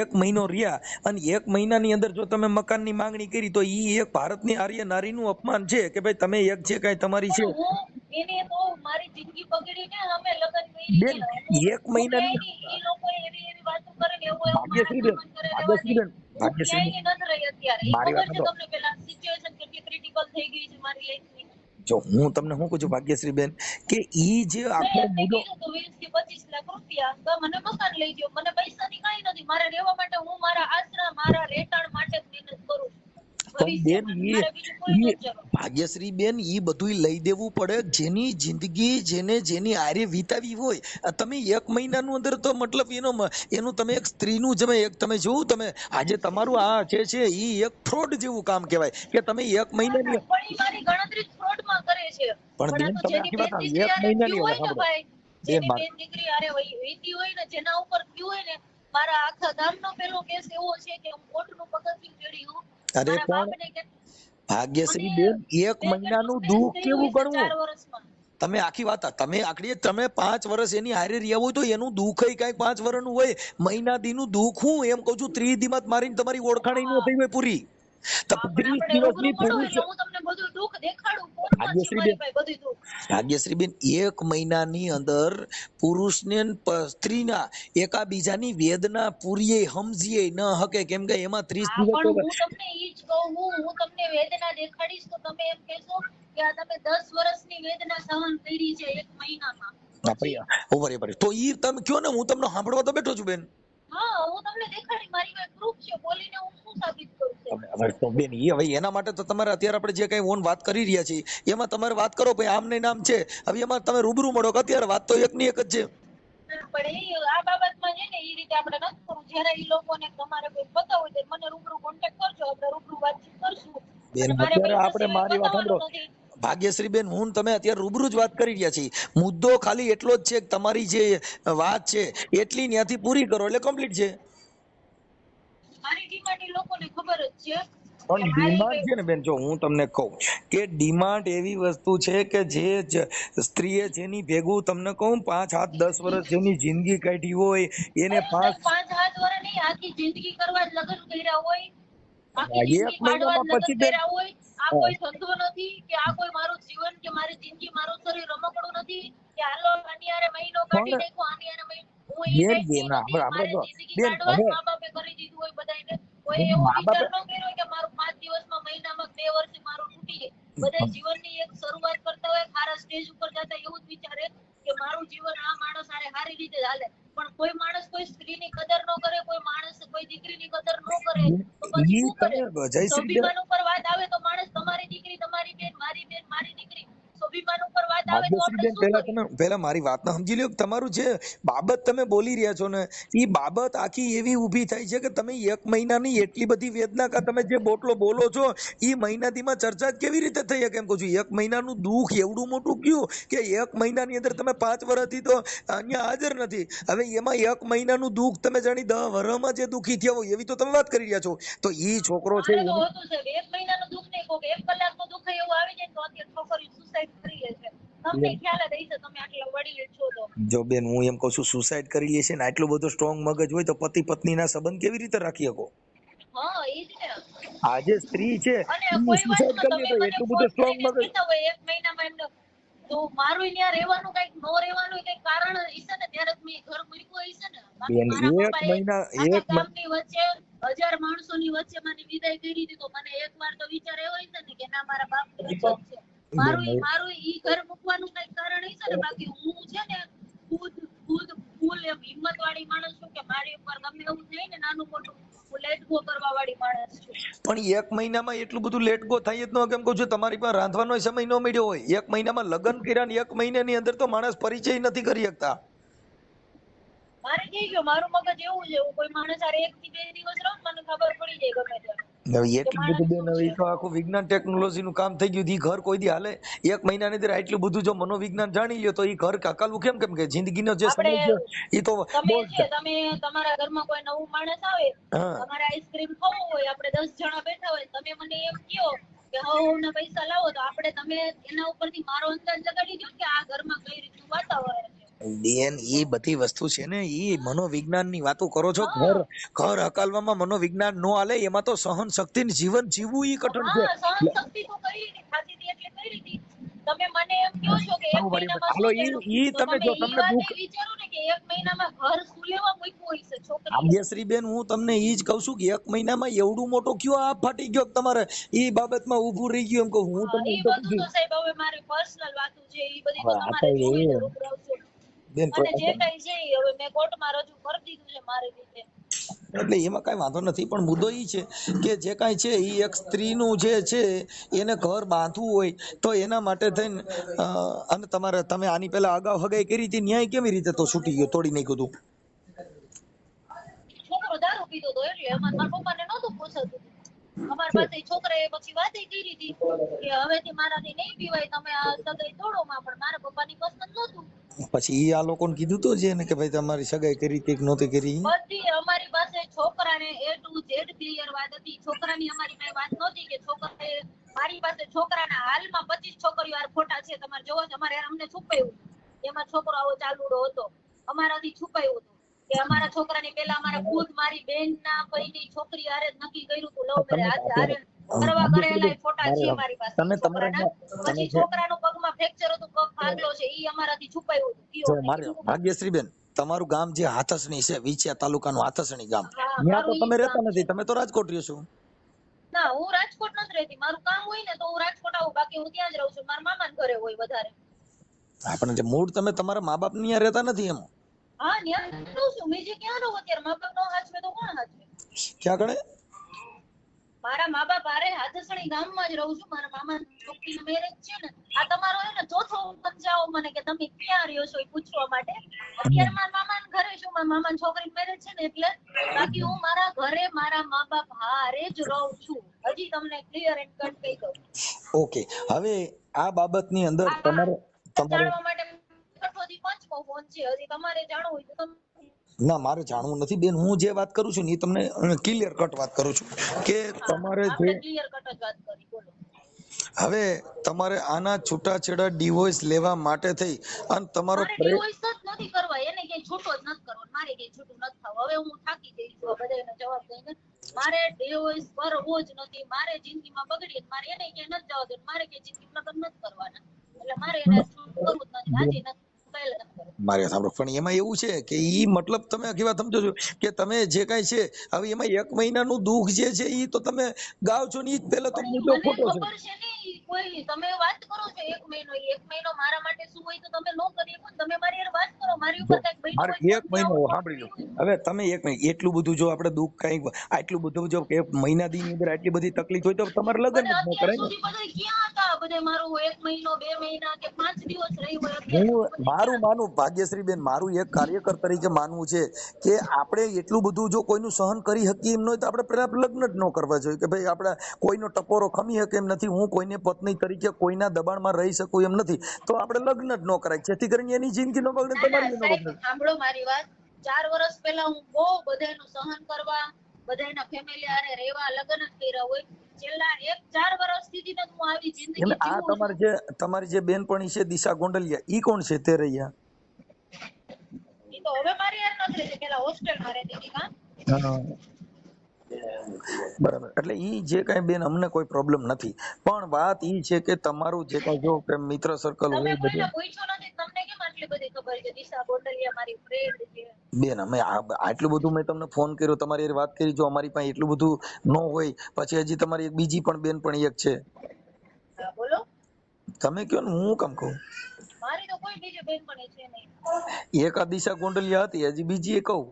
1 મહિનો રહ્યા અને 1 મહિનાની અંદર જો તમે મકાનની માંગણી કરી તો ઈ એક ભારતની આર્ય નારીનું અપમાન છે કે ભાઈ તમે એક જે કાંઈ તમારી છે. પણ હું એને તો મારી જિંદગી બગડીને અમે લગ્ન કરી બેન છે. હું 1 હું મહિનાની ક્યાંય નહીં, એ લોકો એવી એવી વાતો કરે ને એવું એવું મારા ભાગ્યશ્રી બેન સંબંધ કરે રહેવાથી હું ભાગ્યશ્રી બેન ક્યાંય નથી રહી અત્યારે. એ મારી ખબર વાત છે તો તમને પેલા સિચ્યુએશન કેટલી ક્રિટિકલ થઈ ગઈ છે મારી લાઈફની. જો હું તમને શું કહું છું ભાગ્યશ્રી બેન કે ઈ જે મેં આખો એમને મુદ્દો કીધું તો 20 થી 25 લાખ રૂપિયા તો મને મકાન લઈ દો. મને પૈસાની કાંઈ નથી, મારે રહેવા માટે હું મારા આશરા મારા રહેઠાણ માટે જ મહેનત કરું છું પણ બેન ભવિષ્યમાં. મારે બીજું કોઈ નથી જરૂર. ભાગ્યશ્રી બેન ઈ બધું લઈ દેવું પડે જેની જિંદગી જેની આરે વિતાવી હોય. તમે 1 મહિનાનું અંદર તો મતલબ એનું તમે એક સ્ત્રીનું એક તમે જોવું તમે આજે તમારું આ છે ઈ એક ફ્રોડ જેવું કામ કહેવાય કે તમે 1 મહિનાની. પણ ઈ મારી ગણતરી ફ્રોડમાં કરે છે. પણ પણ આ બેન તો તમે જેની આખી બેન વાત દીકરી 1 હારે મહિનાની થયું હવે હોય ને સાંભળો ભાઈ, બેન જેની બેન દીકરી હારે વીતી હોય ને જેના ઉપર થયું હોય ને, મારા આખા ગામનો પેલો કેસ એવો છે કે હું કોર્ટનું પગથિયું ચડી હું અરે મારા પણ બાપને કે ભાગ્યશ્રી અને બેન, એક મેં કેટલું મહિનાનું સ્ટ્રેસ દુઃખ કર્યું કેવું હશે ગણવું? 4 વર્ષમાં. તમે આખી વાત તમે આકડી તમે 5 વર્ષ એની હારે રહ્યા હોય તો એનું દુઃખ કઈક 5 વર્ષનું હોય. મહિના દીનું દુઃખ હું એમ કહું છું, 30 દીમાં જ મારીને તમારી ઓળખાણ ન હા થઈ હોય પૂરી. હા, પણ 30 આપણે રૂબરૂ દિવસની મળો પુરુષ એટલે હું તમને બધું દુઃખ દેખાડું. ફોનમાં છે ભાગ્યશ્રી મારી બેન, પાસે બધું દુઃખ. ભાગ્યશ્રીબેન, એક મહિનાની અંદર પુરુષને ને સ્ત્રીના એકાબીજાની વેદના પૂરીએ સમજીએ ન હકે, કેમ કે એમાં 30 હા, દિવસ પણ હું તમને ઈ જ કહું, હું તમને વેદના દેખાડીશ તો તમે એમ કહેશો કે આ તમે 10 વર્ષની વેદના સહન કરી છે એક મહિનામાં. પછી ઉભા તો ઈ તમે કયો ને, હું તમને સાંભળવા તો બેઠો છું બેન. હા, હું તમને દેખાડી, મારી પાસે પ્રૂફ છે. બોલીને હું શું સાબિત કરું છું? હવે તો બેન, હવે એના માટે તો તમારે અત્યારે આપણે જે કઈ ઓન વાત કરી રહ્યા છીએ એમાં તમારે વાત કરો ભાઈ, આમ ને નામ છે. હવે એમાં તમે રૂબરૂ મળો કે અત્યારે વાત તો એકની એક જ છે. પણ આ બાબતમાં છે ને, એ રીતે આપણે નથી કરવું. જ્યારે એ લોકોને તમારે કોઈ પતા હોય તો મને રૂબરૂ કોન્ટેક્ટ કરજો, આપણે રૂબરૂ વાતચીત કરશું. બેન, અને મારે અત્યારે પૈસા આપણે સિવાય મારી વાત સાંભળો બતાવવાનું નથી. ભાગ્યશ્રી બેન, હું તમે અત્યારે રૂબરૂ જ વાત કરી રહ્યા છીએ. મુદ્દો ખાલી એટલો જ છે કે તમારી જે વાત છે એટલી ત્યાંથી પૂરી કરો એટલે કમ્પ્લીટ છે. મારી ડિમાન્ડ એ લોકોને ખબર જ છે કે પણ મારી ડિમાન્ડ છે ને બેન, જો હું તમને કહું કે ડિમાન્ડ એવી વસ્તુ છે કે જે સ્ત્રીએ જેની ભેગું તમને કહું 5, 7, 10 વર્ષ જેની જિંદગી કાઢી હોય એને અરે 5 5-7 વર્ષ નહીં, આખી જિંદગી કરવા જ લગ્ન કર્યા હોય, આખી એક જિંદગી કાઢવા જ મહિનામાં લગ્ન પછી બેન, કર્યા હોય. આ કોઈ ધંધો નથી કે આ કોઈ મારું જીવન કે મારી જિંદગી, મારું શરીર રમકડું નથી કે હાલો આની હારે મહિનો કાઢી પણ નાખો, આની હારે મહિનો. હું એ બેન કઈ બેન નથી. આપણે મારે જો જિંદગી બેન, કાઢવા જ હવે મા બાપે કરી દીધું હોય બધાને. કોઈ બેન, એવો મા વિચાર બાપે ન કર્યો હોય કે મારું 5 દિવસમાં, મહિનામાં, 2 વર્ષે મારું તૂટી જાય. બધા જીવનની એક શરૂઆત કરતા હોય, સારા સ્ટેજ ઉપર જતા એવું જ વિચારે કે મારું જીવન આ માણસ હારે સારી રીતે હાલે. પણ કોઈ માણસ કોઈ સ્ત્રીની કદર ન કરે, કોઈ માણસ કોઈ દીકરીની કદર ન કરે તો પછી ઈ શું કરે? તમે જયશ્રી બેન, સ્વાભિમાન ઉપર વાત આવે તો માણસ, તમારી દીકરી તમારી બેન, મારી દીકરી, સ્વાભિમાન ઉપર વાત આવે તો ભાગ્યશ્રી આપણે બેન, શું પહેલા કરીએ? તમે પહેલા મારી વાતને સમજી લ્યો કે તમારું જે બાબત તમે બોલી રહ્યા છો ને એ બાબત આખી એવી ઊભી થાય છે કે તમે એક મહિનાની એટલી બધી વેદના કે તમે જે બોટલો બોલો છો એ મહિનાથીમાં ચર્ચા જ કેવી રીતે થઈ શકે? એમ કહું છું, એક મહિનાનું દુઃખ એવડું મોટું કયું કે એક મહિનાની અંદર તમે 5 વર્ષથી તો અહીંયા હાજર નથી. હવે એમાં એક મહિનાનું દુઃખ તમે જાણી 10 વર્ષમાં જે દુઃખી થયા હોય એવી તો તમે વાત કરી રહ્યા છો. તો એ છોકરો છે મારે તો એને હતું સાહેબ, 1 મહિનાનું દુઃખ નહીં, કોક 1 કલાકનું દુઃખ એવું આવી જાય ને તો અત્યારે છોકરીઓ સુસાઇડ કરી લે છે. તમને ખ્યાલ જ હશે, તમે આટલા વડીલ છો તો. જો બેન, હું એમ કહું છું, સુસાઇડ કરી લે છે ને આટલું બધું સ્ટ્રોંગ મગજ હોય તો પતિ પત્નીના સંબંધ કેવી રીતે રાખી શકો? હા, એ જ ને. આજે સ્ત્રી છે અને ઈ કોઈ સુસાઇડ વાતનો કરી લે તમે તો મને એટલું ફોન બધું સ્ટ્રોંગ કરીને મગજ. કહેતા હોય 1 મહિનામાં એમને, તો મારું ત્યાં રહેવાનું કઈક નો રહેવાનું કઈક કારણ હશે ને, ત્યારે જ મેં ઘર મૂક્યું હશે ને. બાકી બેન, મારા એક પપ્પાએ મહિના આખા એક ગામની વચ્ચે 1000 માણસોની વચ્ચે મને વિદાય કરી હતી, તો મને એકવાર તો વિચાર એવો હશે ને કે ના, મારા બાપની ઇજ્જત છે. બેન, મારું ઈ ઘર મૂકવાનું કઈક કારણ હશે ને. બાકી હું છે ને ખુદ ખુદ ફૂલ એમ હિંમત વાળી માણસ છું કે મારી ઉપર ગમે એવું થાય ને નાનું મોટું, હું લેટ ગો કરવા વાળી માણસ છું. પણ એક મહિનામાં એટલું બધું લેટ ગો થાય જ ન, કેમ કહું છું, તમારી પાસે રાંધવાનો સમય ન મળ્યો હોય. એક મહિનામાં લગ્ન કર્યા ને એક મહિનાની અંદર તો માણસ પરિચય નથી કરી શકતા. મારે થઈ ગયો, મારું મગજ એવું છે, હું કોઈ માણસ હારે 1 થી 2 દિવસ રહું મને ખબર પડી જાય ગમે ત્યારે હવે કે એટલું માણસ બધું બેન, શું હવે છે. ઈ તો આખું વિજ્ઞાન ટેકનોલોજી નું કામ થઈ ગયું. ઈ ઘર કોઈ દી હાલે? એક મહિનાની અંદર આટલું બધું જો મનોવિજ્ઞાન જાણી લ્યો તો ઈ ઘર કાકાલું કેમ? કેમ કે જિંદગીનો જે આપણે સમય છે ઈ તો તમે બહુ છે, તમે તમારા ઘરમાં કોઈ નવું માણસ આવે, હા. તમારે આઈસ્ક્રીમ ખાવું હોય, આપણે 10 જણા બેઠા હોય, તમે મને એમ કહો કે ના પૈસા લાવો, તો આપણે તમે એના ઉપરથી મારો અંદાજ લગાડી દો કે આ ઘરમાં કઈ રીતનું વાતાવરણ છે. બેન, ઈ બધી વસ્તુ છે ને ઈ મનોવિજ્ઞાન ની વાતો કરો છો. હા ઘર ઘર હકાલવામાં મનોવિજ્ઞાન નો હાલે. એમાં તો સહન શક્તિ ને જીવન જીવવું ઈ કઠણ છે. હા, સહન શક્તિ તો કરી હતી, ખાતી હતી એટલે કરી હતી. તમે મને એમ કહો છો કે 1 મહિનામાં હાલો, શું થયેલું, ઈ તો તમે તમે જો ઈ તમને વાત દુઃખ. વિચારો ને કે 1 મહિનામાં ઘર શું લેવા મૂક્યું હશે છોકરીએ. ભાગ્યશ્રી બેન, હું તમને ઈ જ કહું છું કે એક મહિનામાં એવડું મોટો કયો આ ફાટી ગયો કે તમારે ઈ બાબતમાં ઊભું રહી ગયું? એમ કહું હું હા, તમને એ એમ તો બધું પૂછું. તો સાહેબ હવે મારી પર્સનલ વાતો છે, એ બધી હવે તો આ તો તમારે જોવી છે એ રૂબરૂ. બેન અને જે કઈ છે એ હવે મેં કોર્ટમાં રજૂ કરી દીધું છે મારી રીતે. એટલે એમાં કઈ વાંધો નથી, પણ મુદ્દો ઈ છે કે જે કાંઈ છે ઈ એક સ્ત્રીનું જે છે એને ઘર બાંધવું હોય તો એના માટે થઈને અને તમે આની પહેલા અગાઉ હગાઈ કરી હતી, ન્યાય કેવી રીતે તો છૂટી ગયો, તોડી નાખ્યું હતું? છોકરો દારૂ પીતો હતો એટલે મારા પપ્પાને નહોતું પોસાતું. અમારી પાસે છોકરાએ પછી વાતે કરી હતી કે હવેથી મારાથી નહીં પીવાય, તમે આ સગાઈ તોડો માં. પણ મારા પપ્પાની પસંદ નહોતું. પછી ઈ આ લોકોને કીધું તો છે ને કે ભાઈ તમારી સગાઈ કરી કે નહોતી કરી? બધી અમારી પાસે છોકરાને A to Z ક્લિયર વાત હતી. છોકરાની અમારી પાસે વાત નહોતી કે છોકરાએ એની પાસે છોકરાના હાલમાં 25 છોકરીઓ આ ફોટા છે તમારે જોવો છો. અમારે અમને છુપાયું એમાં છોકરો આવો ચાલુડો હતો, અમારાથી છુપાયું હતું કે અમારા છોકરાની પેલા અમારા ખુદ મારી બેનના પૈની છોકરી હારે જ નક્કી કર્યું હતું લવ મેરેજ હારે કરવા કરેલા ફોટા છે અમારી પાસે છોકરાના. પછી છોકરાનું પગમાં ફ્રેક્ચર હતું, પગ ભાગલો છે, ઈ અમારાથી છુપાયું હતું. ભાગ્યશ્રીબેન, તમારું ગામ જે હાથસણી છે, વિછિયા તાલુકાનું હાથસણી ગામ, ત્યાં તો તમે રહેતા નથી, તમે તો રાજકોટ રહ્યો છો. ના, હું રાજકોટ નથી રહેતી. મારું કામ હોય ને તો હું રાજકોટ આવું, બાકી હું ત્યાં જ રહું છું. મારા મામાના ઘરે હોય વધારે. આપણે જે મૂળ તમે તમારા મા બાપ ની રહેતા નથી એમ? હા, ત્યાં રહું છું. બીજે ક્યાં રહું અત્યારે? મા બાપ નો હાચવે તો કોણ હાચવે? ક્યાં કણે? મારા મા બાપ હારે હાથસણી ગામમાં જ રહું છું. મારા મામા છોકરીનું મેરેજ છે ને, આ તમારો હે ને ચોથો સમજાવો મને કે તમે ક્યાં રહ્યો છો એ પૂછવા માટે. અત્યારે મારા મામાના ઘરે છું, મારા મામાની છોકરીનું મેરેજ છે ને એટલે. બાકી હું મારા ઘરે મારા મા બાપ હારે જ રહું છું. હજી તમને ક્લિયર એન્ડ કટ કહી દઉં. ઓકે, હવે આ બાબતની અંદર તમારે જાણવા માટે કઠોથી પાંચમો ફોન છે. હજી તમારે જાણવું હોય તો તમે. ના, મારે જાણવું નથી બેન. હું જે વાત કરું છું ને એ તમને ક્લિયર કટ વાત કરું છું કે તમારે જે ક્લિયર કટ જ વાત કરી. બોલો. હવે તમારે આના છૂટાછેડા ડિવોર્સ લેવા માટે થઈ અને તમારો મારે ડિવોર્સ જ નથી કરવા, એને ક્યાંય છૂટો જ નથી કરવો, મારે ક્યાંય છૂટું નથી થવું. હવે હું થાકી ગઈ છું બધાનો જવાબ દઈને. મારે ડિવોર્સ કરવો જ નથી. મારે જિંદગીમાં બગડી, મારે એને ક્યાંય નથી જવા દેવું, મારે ક્યાંય જિંદગીમાં લગ્ન નથી કરવાના. એટલે મારે એને કરવું જ નથી. આજે નથી, પહેલા નથી કરવું. મારે સાંભળો, પણ એમાં એવું છે કે ઈ મતલબ તમે આખી વાત સમજો છો કે તમે જે કઈ છે, હવે એમાં 1 મહિનાનું દુઃખ જે છે ઈ તો તમે ગાવ છો ને ઈ જ પહેલા તો મુદ્દો મને ખોટો છે. ખબર છે ને કોઈ તમે વાત કરો છો 1 મહિનો, 1 મહિનો મારા માટે શું હોય તો તમે નો કરી શકો. તમે મારી હારે વાત કરો, મારી ઉપર કઈક બન્યું મારે હોય 1 મહિનો સાંભળી લો. હવે તમે 1 મહિનો એટલું બધું જો આપણે દુઃખ કઈ આટલું બધું જો કે મહિના દી ની અંદર આટલી બધી તકલીફ હોય તો તમારે લગ્ન જ ન અત્યાર કરાય ને. સુધી બધા ક્યાં હતા? બધે મારું 1 મહિનો 2 મહિના કે 5 દિવસ રહી હોય. અત્યારે હું મારું માનું ભાગ્યશ્રી બેન, મારું એક કાર્યકર તરીકે માનવું છે કે આપણે એટલું બધું જો કોઈનું સહન કરી શકીએ એમ ન હોય તો આપણે પેલા લગ્ન જ ન કરવા જોઈએ કે ભાઈ આપણે કોઈનો ટપોરો ખમી શકે એમ નથી. હું કોઈને પત્ની તરીકે કોઈના દબાણમાં રહી શકું એમ નથી, તો આપણે લગ્ન જ ન કરાય, જેથી કરીને એની જિંદગી નો બગડે, તમારી નો સાહેબ, બગડે. સાંભળો મારી વાત. 4 વર્ષ પહેલા હું બહુ બધાનું સહન કરવા, બધાના ફેમિલી હારે રહેવા, લગ્ન જ કર્યા હોય. છેલ્લા 4 વર્ષથી જ હું આવી જિંદગી એટલે આ જીવું છું. તમારી જે બેનપણી છે દિશા ગોંડલિયા, ઈ કોણ છે તે રહ્યા? ઈ તો હવે મારી હારે નથી રહેતી, પેલા હોસ્ટેલમાં રહેતી હતી. કાં બરાબર. એટલે ઈ જે કઈ બેન અમને કોઈ પ્રોબ્લેમ નથી, પણ વાત ઈ છે કે તમારું જે કઈ જો કે મિત્ર સર્કલ તમે હોય કોઈને બધું. પૂછ્યું નથી, તમને કેમ આટલી બધી ખબર છે? દિશા ગોંડલિયા મારી ફ્રેન્ડ છે. બેન અમે આટલું બધું મેં તમને ફોન કર્યો, તમારી હારે વાત કરી, જો અમારી પાસે એટલું બધું ન હોય પછી હજી તમારી એક બીજી પણ બેન પણ એક છે. હા, બોલો. તમે કયો ને, હું કામ કહું? મારી તો કોઈ બીજી બેનપણી છે નહીં. એક આ દિશા ગોંડલિયા હતી, હજી બીજી એ કહું.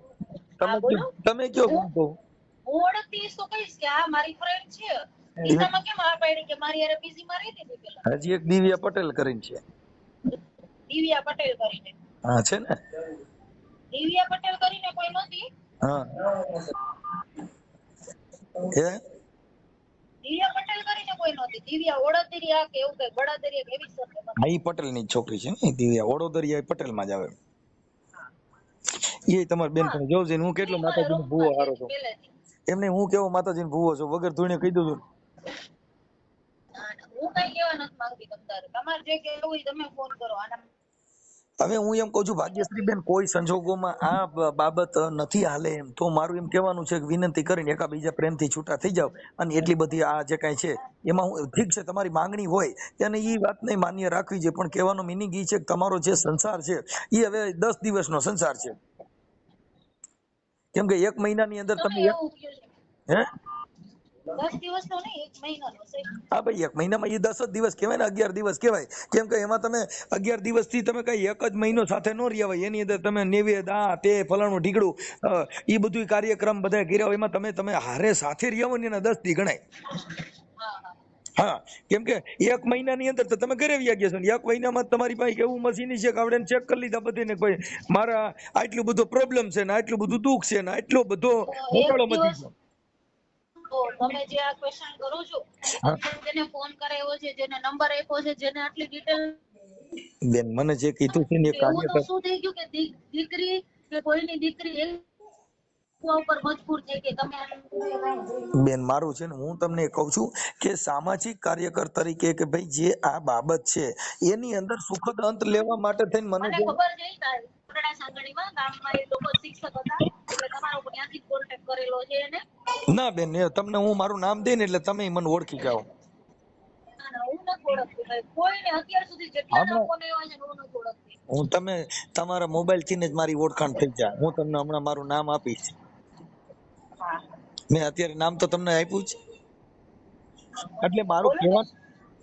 હા, બોલો. તમે કયો હું કહું? હું ઓળખતી હઈશ તો કહીશ કે આ મારી ફ્રેન્ડ છે. દિશામાં કેમ આ પાડી કે મારી હારે પીજી માં રહેતી હતી પેલા? હજી એક દિવ્યા પટેલ કરીને છે. દિવ્યા પટેલ કરીને? હા, છે ને. દિવ્યા પટેલ કરીને કોઈ નહોતી? હા, દિવ્યા પટેલ કરીને કોઈ નહોતી? દિવ્યા ઓળદરિયા કે એવું કઈ બળદરિયા કે એવી છે? હા, ઈ પટેલ ની છોકરી છે ને દિવ્યા. વડોદરિયા પટેલ માં જ આવે. એ તમારી બેન પણ જોજે, હું કેટલો માતાજીનો ભૂવો હારો છું. એમને હું કેવો માતાજીનો ભૂવો છું, વગર ધૂણે કહી દઉં છું. હું કઈ કેવા નથી માંગતી તમારે. તમારે જે કેવું હોય તમે ફોન કરો. આના હવે હું એમ કહું છું ભાગ્યશ્રી બેન, કોઈ સંજોગોમાં આ બાબત નથી હાલે એમ તો મારું એમ કહેવાનું છે કે વિનંતી કરીને એકાબીજા પ્રેમથી છૂટા થઈ જાવ. અને એટલી બધી આ જે કાંઈ છે એમાં હું ઠીક છે, તમારી માંગણી હોય અને એ વાતને માન્ય રાખવી છે, પણ કહેવાનો મિનિંગ એ છે કે તમારો જે સંસાર છે એ હવે 10 દિવસનો સંસાર છે. કેમ કે 1 મહિનાની અંદર તમે એવું કહો છો. હે 10 દિવસનો નહીં, 1 મહિનાનો છે. હા ભાઈ, 1 મહિનામાં એ 10 જ દિવસ કહેવાય ને, 11 દિવસ કહેવાય. કેમ કે એમાં તમે 11 દિવસથી તમે કઈ એક જ મહિનો સાથે ન રહ્યા હોય, એની અંદર તમે નિવેદ આ તે ફલાણું ઢીકડું એ બધું કાર્યક્રમ બધા કર્યા હોય, એમાં તમે હારે સાથે રહ્યા હોય ને એના 10 દી ગણાય. હા, કેમ કે 1 મહિનાની અંદર તો તમે ઘરે વ્યા ગયા છો ને 1 મહિનામાં તમારી પાસે એવું મશીન છે કે આપણે ચેક કરી લીધા બધીને, કોઈ મારા આટલું બધું પ્રોબ્લેમ છે ને આટલું બધું દુઃખ છે ને આટલો બધો ઘોટાળો મચી ગયો. તો તમે જે આ ક્વેશ્ચન કરો છો, જેને ફોન કરાવ્યો છે, જેને નંબર આપ્યો છે, જેને આટલી ડિટેલ બેન મને જે કીધું છે ને એવું તો શું થઈ ગયું કે દીકરી કે કોઈની દીકરી આપવા ઉપર મજબૂર છે કે તમે બેન મારું છે ને હું તમને એ કહું છું કે સામાજિક કાર્યકર તરીકે કે ભાઈ જે આ બાબત છે એની અંદર સુખદ અંત લેવા માટે થઈને મને મને જે ખબર છે કોરડા સાંગણીમાં ગામમાં એ લોકો શિક્ષક હતા એટલે તમારો ત્યાંથી કોન્ટેક્ટ કરેલો છે એને. ના બેન તમને હું મારું નામ દઈ ને એટલે તમે મને ઓળખી જાઓ. ના ના હું નથી ઓળખતી ભાઈ કોઈને અત્યાર સુધી જેટલા ના હમણાં ફોન આવ્યા છે હું નથી ઓળખતી. હું તમે તમારા મોબાઈલ થી જ મારી ઓળખાણ થઈ જાય. હું તમને હમણાં મારું નામ આપીશ. હા મેં અત્યારે નામ તો તમને આપ્યું જ. એટલે બોલો ને.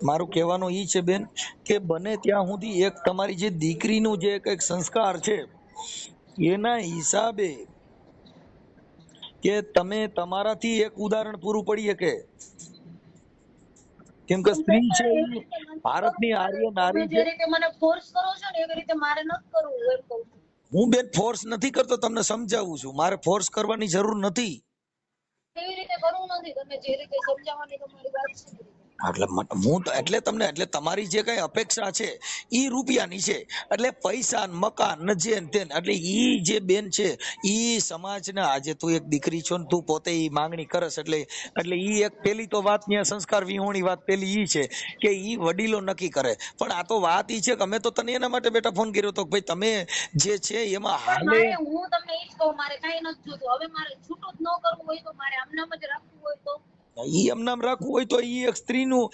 મારું કહેવાનું ઈ છે બેન કે બને ત્યાં સુધી એક તમારી જે દીકરીનું જે કઈક સંસ્કાર છે એના હિસાબે કે તમે તમારાથી એક ઉદાહરણ પૂરું પડી શકે. કેમ કે સ્ત્રી છે એવી એ રીતે નથી ભારતની કરવું મારે. આર્ય તમે નારી જે છે. રીતે મને ફોર્સ કરો છો ને એવી રીતે મારે નથી કરવું એમ કહું છું. હું બેન ફોર્સ નથી કરતો, તમને સમજાવું છું. મારે ફોર્સ કરવાની જરૂર નથી. એવી રીતે કરવું નથી. તમે જે રીતે સમજાવવાની તમારી વાત છે એ રીતે. એટલે તમને એટલે તમારી જે કઈ અપેક્ષા છે ઈ રૂપિયાની છે. એટલે પૈસા ને મકાન ને જે ને તેન એટલે ઈ જે બેન છે ઈ સમાજને આજે તું એક દીકરી છો ને તું પોતે ઈ માંગણી કરસ એટલે ઈ એક પેલી તો વાત ત્યાં સંસ્કાર વિહોણી વાત પેલી ઈ છે કે ઈ વડીલો નક્કી કરે. પણ આ તો વાત ઈ છે કે અમે તો તને એના માટે બેટા ફોન કર્યો હતો કે ભાઈ તમે જે છે એમાં પણ હાલે. હું તમને એ જ કહું મારે કાંઈ નથી જોતું. હવે મારે છૂટું જ ન કરવું હોય તો મારે આમનામ જ રાખવું હોય તો ઈ એમ નામ રાખવું હોય તો ઈ એક સ્ત્રીનું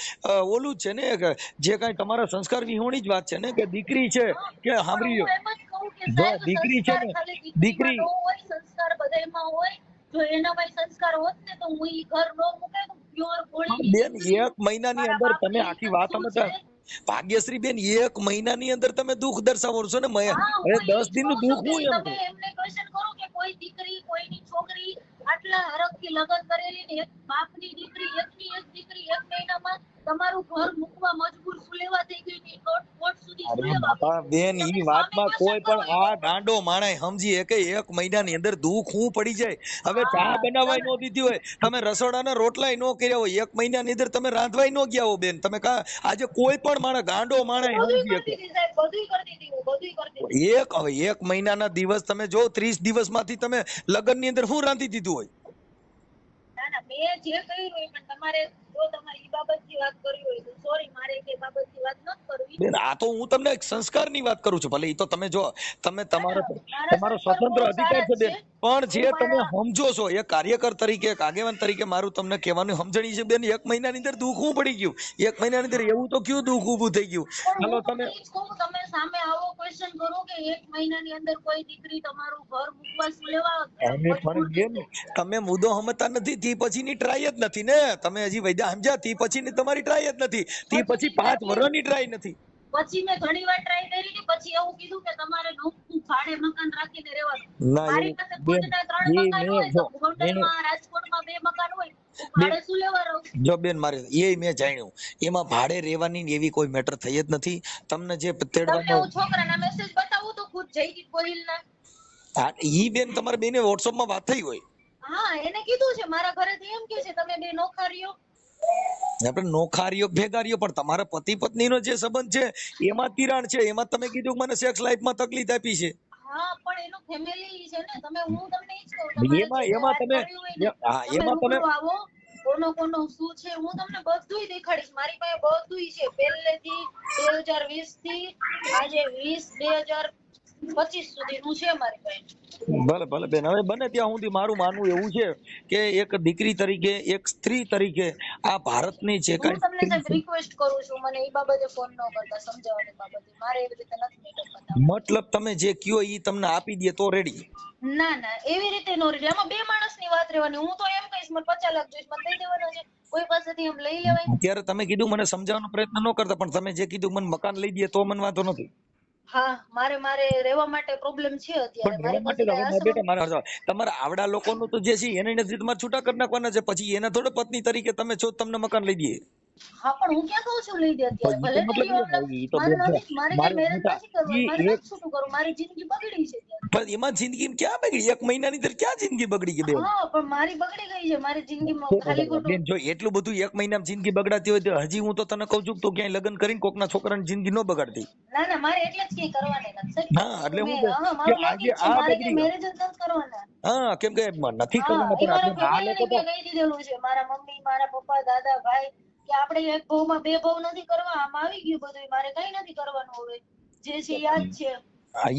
ઓલું જ છે ને કે જે કાંઈ તમારા સંસ્કાર વિહોણી જ વાત છે ને કે દીકરી છે હા, કે પણ સાંભળી લો. હું એમ જ કહું કે જો સાહેબ દીકરી છે સંસ્કાર ને ખાલી દીકરીમાં દીકરી ન હોય, સંસ્કાર બધાયમાં હોય. જો એનામાં સંસ્કાર હોત ને તો હું ઈ ઘર ન મૂકે તો પ્યોર ગોળીની બેન દીકરી એક મહિનાની મારા અંદર તમે બાપની આખી ઇજ્જત વાત શું સમજતા છે. ભાગ્યશ્રી બેન એક મહિનાની અંદર તમે દુઃખ દર્શાવો છો ને હા હવે હું ઈ 10 જ દિનનું કહું છું દુઃખ કે હું એમ તમે છું. એમને ક્વેશ્ચન કરો કે કોઈ દીકરી કોઈની છોકરી આટલા હરખથી લગ્ન કરેલી ને એક બાપની દીકરી એકની એક દીકરી એક મહિનામાં તમારું ઘર મૂકવા મજબૂર શું લેવા થઈ ગઈ ને કોર્ટ સુધી શું અરે લેવા ગઈ. બાપા બેન તમે ઈ સામે વાતમાં ક્વેશ્ચન કોઈ કરો પણ એ આ બરોબર. ગાંડો માણસ સમજી કે એક મહિનાની અંદર દુઃખ હું પડી જાય. હવે ચા હા બનાવાય તમે નો દીધી હોય, તમે રસોડાના રોટલાય નો કર્યા હોય, એક મહિનાની અંદર તમે રાંધવાય નો ગયા હો બેન. તમે આજે કોઈ પણ માણસ ગાંડો માણસ બધુંય સમજી કરતી શકે. હતી સાહેબ, બધુંય કરતી હતી હું, બધુંય કરતી હતી. હવે એક મહિનાના દિવસ તમે જો 30 દિવસમાંથી તમે લગ્નની અંદર શું રાંધી દીધું હોય. ના ના મેં જે કર્યું હોય પણ તમારે જો તમારે ઈ બાબતની વાત કરવી હોય તો સોરી મારે એ બાબતની વાત નથી કરવી. બેન આ તો હું તમને એક સંસ્કારની વાત કરું છું. ભલે ઈ તો તમે જો તમે ના ના મારા તમારો સંસ્કાર બહુ સ્વતંત્ર અધિકાર સારા છે જ બેન. પણ હું જે તમે મારા સમજો છો એક કાર્યકર તરીકે એક આગેવાન તરીકે મારું તમને કહેવાનું સમજણી છે બેન. એક મહિનાની અંદર દુઃખ હું પડી ગયું. એક મહિનાની અંદર એવું તો કયું દુઃખ ઊભું થઈ ગયું. પણ હાલો હું તમે તમને ઈ જ કહું તમે સામે આવો ક્વેશ્ચન કરો કે એક મહિનાની અંદર કોઈ દીકરી તમારું ઘર મૂકવા શું લેવા અને મજબૂર પણ થઈ બેન ગઈ. તમે મુદ્દો સમજતા નથી. તી પછીની ટ્રાય જ નથી ને. તમે હજી વૈદ્યા સમજ્યા તી પછીની તમારી ટ્રાય જ નથી. તી પછી 5 વર્ષની ટ્રાય નથી. પછી મેં ઘણી વાર ટ્રાય કરી હતી. પછી એવું કીધું કે તમારે નોખું ભાડે મકાન રાખીને રહેવાનું. ના મારી એવું પાસે બેન ખુદના 3 એ મકાન મેં હોય જો તો ગોંડલમાં રાજકોટમાં 2 મકાન હોય હું બેન ભાડે શું લેવા રહું. જો બેન મારે એ મેં જાણ્યું એમાં ભાડે રહેવાની ને એવી કોઈ મેટર થઈ જ નથી. તમને જે તમને તેડવાનો હું છોકરાના મેસેજ બતાવું તો ખુદ જયદીપ ગોહિલના. ઈ બેન તમારે બેને વોટ્સઅપમાં વાત થઈ હોય. હા એને કીધું છે મારા ઘરેથી એમ કે છે તમે બે નોખા રહ્યો. આપણે નોખારીઓ ભેગારીઓ પણ તમારા પતિ પત્નીનો જે સંબંધ છે એમાં તિરાડ છે. એમાં તમે કીધું કે મને સેક્સ લાઈફમાં તકલીફ આપી છે. હા પણ એનું ફેમિલી છે ને. તમે હું તમને ઈ જ કહું તમારે જે કઈ એમાં વાત તમે કરવી હોય ને હા તમે એમાં તમે રૂબરૂ આવો. કોનો કોનો શું છે હું તમને બધુંય દેખાડીશ. મારી પાસે બધુંય છે પહેલેથી 2020 થી આજે 20/2025 સુધીનું છે મારી પાસે. ભલે ભલે બેન હવે બને ત્યાં સુધી મારું માનવું એવું છે કે એક દીકરી તરીકે એક સ્ત્રી તરીકે આ ભારતની જે હું કાંઈ તમને સ્ત્રી સાહેબ છે રિક્વેસ્ટ કરું છું મને એ બાબતે ફોન ન કરતા સમજાવવાની બાબતે. મારે એવી રીતે નથી મેટર બતાવવા. મતલબ તમે જે કયો ઈ તમને આપી દે તો રેડી. ના ના એવી રીતે નો રેડી. આમાં બે માણસની વાત રહેવાની. હું તો એમ કહીશ મને 50 લાખ જોઈશ મને દઈ દેવાના છે. કોઈ પાસેથી એમ લઈ લેવાય. અત્યારે તમે કીધું મને સમજાવવાનો પ્રયત્ન ન કરતા પણ તમે જે કીધું મને મકાન લઈ દે તો મને વાંધો નથી. હા મારે રહેવા માટે પ્રોબ્લેમ છે અત્યારે. પણ રહેવા મારી માટે પાસે તો કઈ હવે મારા આશ્રમ બેટા મારા તમારા આવડા લોકોનું તો જે છે એને નથી તમારે છૂટા કરી નાખવાના છે. પછી એના થોડે પત્ની તરીકે તમે છો તમને મકાન લઈ દે. હા પણ હું ક્યાં કહું છું લઈ દે તો અત્યારે, ઈ તો ભલે ને મતલબ ઈ ઈ તો મારે બેન નથી, મારે કઈ મારે મેરેજ મોટા નથી કરવા, મારે ઈ નથી છૂટું કરવું, મારી જિંદગી બગડી છે ત્યારે. પણ એમાં જિંદગી ક્યાં બગડી? 1 મહિનાની અંદર ક્યાં જિંદગી બગડી ગઈ બેન? હા પણ મારી બગડી ગઈ છે, મારી જિંદગીમાં તો ખાલી ખોટું. બેન જો એટલું બધું 1 મહિનામાં જિંદગી બગડાતી હોય તો હજી હું તો તને કહું છું કે તું ક્યાંય લગ્ન કરીને કોકના છોકરાની જિંદગી ન બગાડતી. ના ના મારે એટલે જ કઈ કરવાની નથી સાહેબ. હા એ એટલે તો હું મેં કે મારું આજે નક્કી જ છે, આ મારે કઈ બગડી મેરેજ જ નથી કરવાના. હા કેમ કે નથી હા કરવાના એ પણ મારા આપણે આ ફેમિલી લોકો ને તો મેં કહી દીધેલું છે, મારા મમ્મી, મારા પપ્પા, દાદા, ભાઈ, કે આપણે એક ભાવમાં 2 ભાવ નથી કરવા, આમાં આવી ગયું બધું, મારે કઈ નથી કરવાનું હવે, જે છે યાદ છે.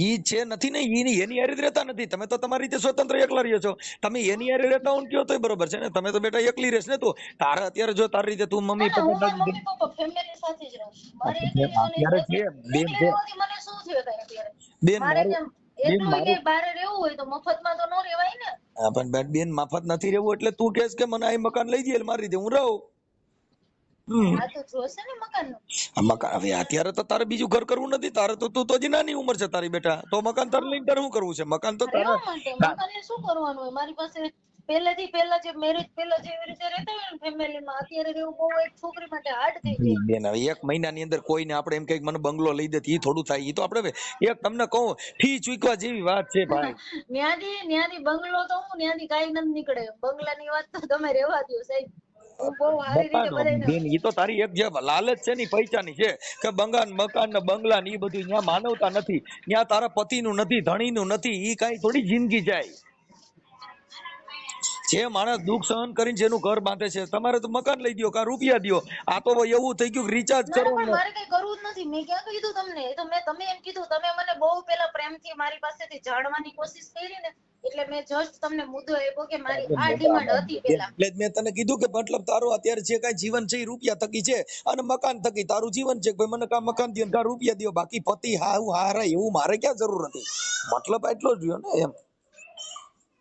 ઈ છે નથી ને ઈ એની હારે જ રહેતા નથી. તમે તો તમારી રીતે સ્વતંત્ર એકલા રહ્યો છો. તમે એની હારે રહેતા હો ને કયો તોય બરોબર છે ને. તમે તો બેટા એકલી રહેશ ને. તું તારા અત્યારે જો તારી રીતે તું ના મમ્મી ના હું પપ્પા મારા મમ્મી પપ્પા ફેમિલી સાથે જ રહું છું. મારે એકલી રહેવાની અત્યારે છે બેન એકલી છે રહેવાથી મને શું થયું થાય અત્યારે? બેન મારે મારું જેમ બેન એકલું મારું ક્યાંય બહાર રહેવું હોય તો મફતમાં તો ન રહેવાય ને. પણ બેન મફત નથી રહેવું એટલે તું કહેશ કે મને આ મકાન લઈ દે મારી રીતે હું રહું. આ તો જોશે ને મકાનનું. મકાન હવે અત્યારે તો તારે બીજું ઘર કરવું નથી. તારે તો તું તો હજી નાની ઉંમર છે તારી બેટા. તો મકાન તારે લઈને તારે શું કરવું છે? મકાન તો તારે રહેવા માટે મકાનને શું કરવાનું હોય? મારી પાસે પહેલા જે મેરેજ પહેલા જેવી રીતે રહેતા હોય ને ફેમિલીમાં, અત્યારે રહેવું બહુ એક છોકરી માટે હાર્ડ થઈ જાય. બેન હવે 1 મહિનાની અંદર કોઈને આપણે એમ કઈક મને બંગલો લઈ દે ઈ થોડું થાય. ઈ તો આપણે એક તમને કહું ફી ચૂકવા જેવી વાત છે ભાઈ. ન્યાથી બંગલો તો હું ન્યાથી કાંઈ નથી નીકળે. બંગલાની વાત તો તમે રહેવા દો સાહેબ. હું બહુ સારી રીતે મકાનો બધાને બેન ઈ તો તારી એક જે લાલચ છે ને પૈસાની છે કે મકાન ને બંગલા ને ઈ બધું ત્યાં માનવતા નથી. ત્યાં તારા પતિનું નથી, ધણીનું નથી. ઈ કાંઈ થોડી જિંદગી જાય. જે માણસ દુઃખ સહન કરીને જેનું ઘર બાંધે છે, તમારે તો મકાન લઈ દ્યો કા રૂપિયા દ્યો. આ તો એવું થઈ ગયું રિચાર્જ ના કરો ના પણ ને. મારે કઈ કરવું જ નથી. મેં ક્યાં કીધું તમને? એ તો તમે એમ કીધું, તમે મને બહુ પેલા પ્રેમથી મારી પાસેથી જાણવાની કોશિશ કરી ને, એટલે મેં જસ્ટ તમને મુદ્દો આપ્યો કે મારી આ ડિમાન્ડ હતી પેલા. એટલે જ મેં તને કીધું કે મતલબ તારું અત્યારે જે કાંઈ જીવન છે એ રૂપિયા થકી છે અને મકાન થકી તારું જીવન છે. ભાઈ મને કા મકાન દ્યો કા રૂપિયા દ્યો. બાકી પતિ હારા એવું મારે ક્યાં જરૂર હતી. મતલબ એટલો જ રહ્યો ને એમ.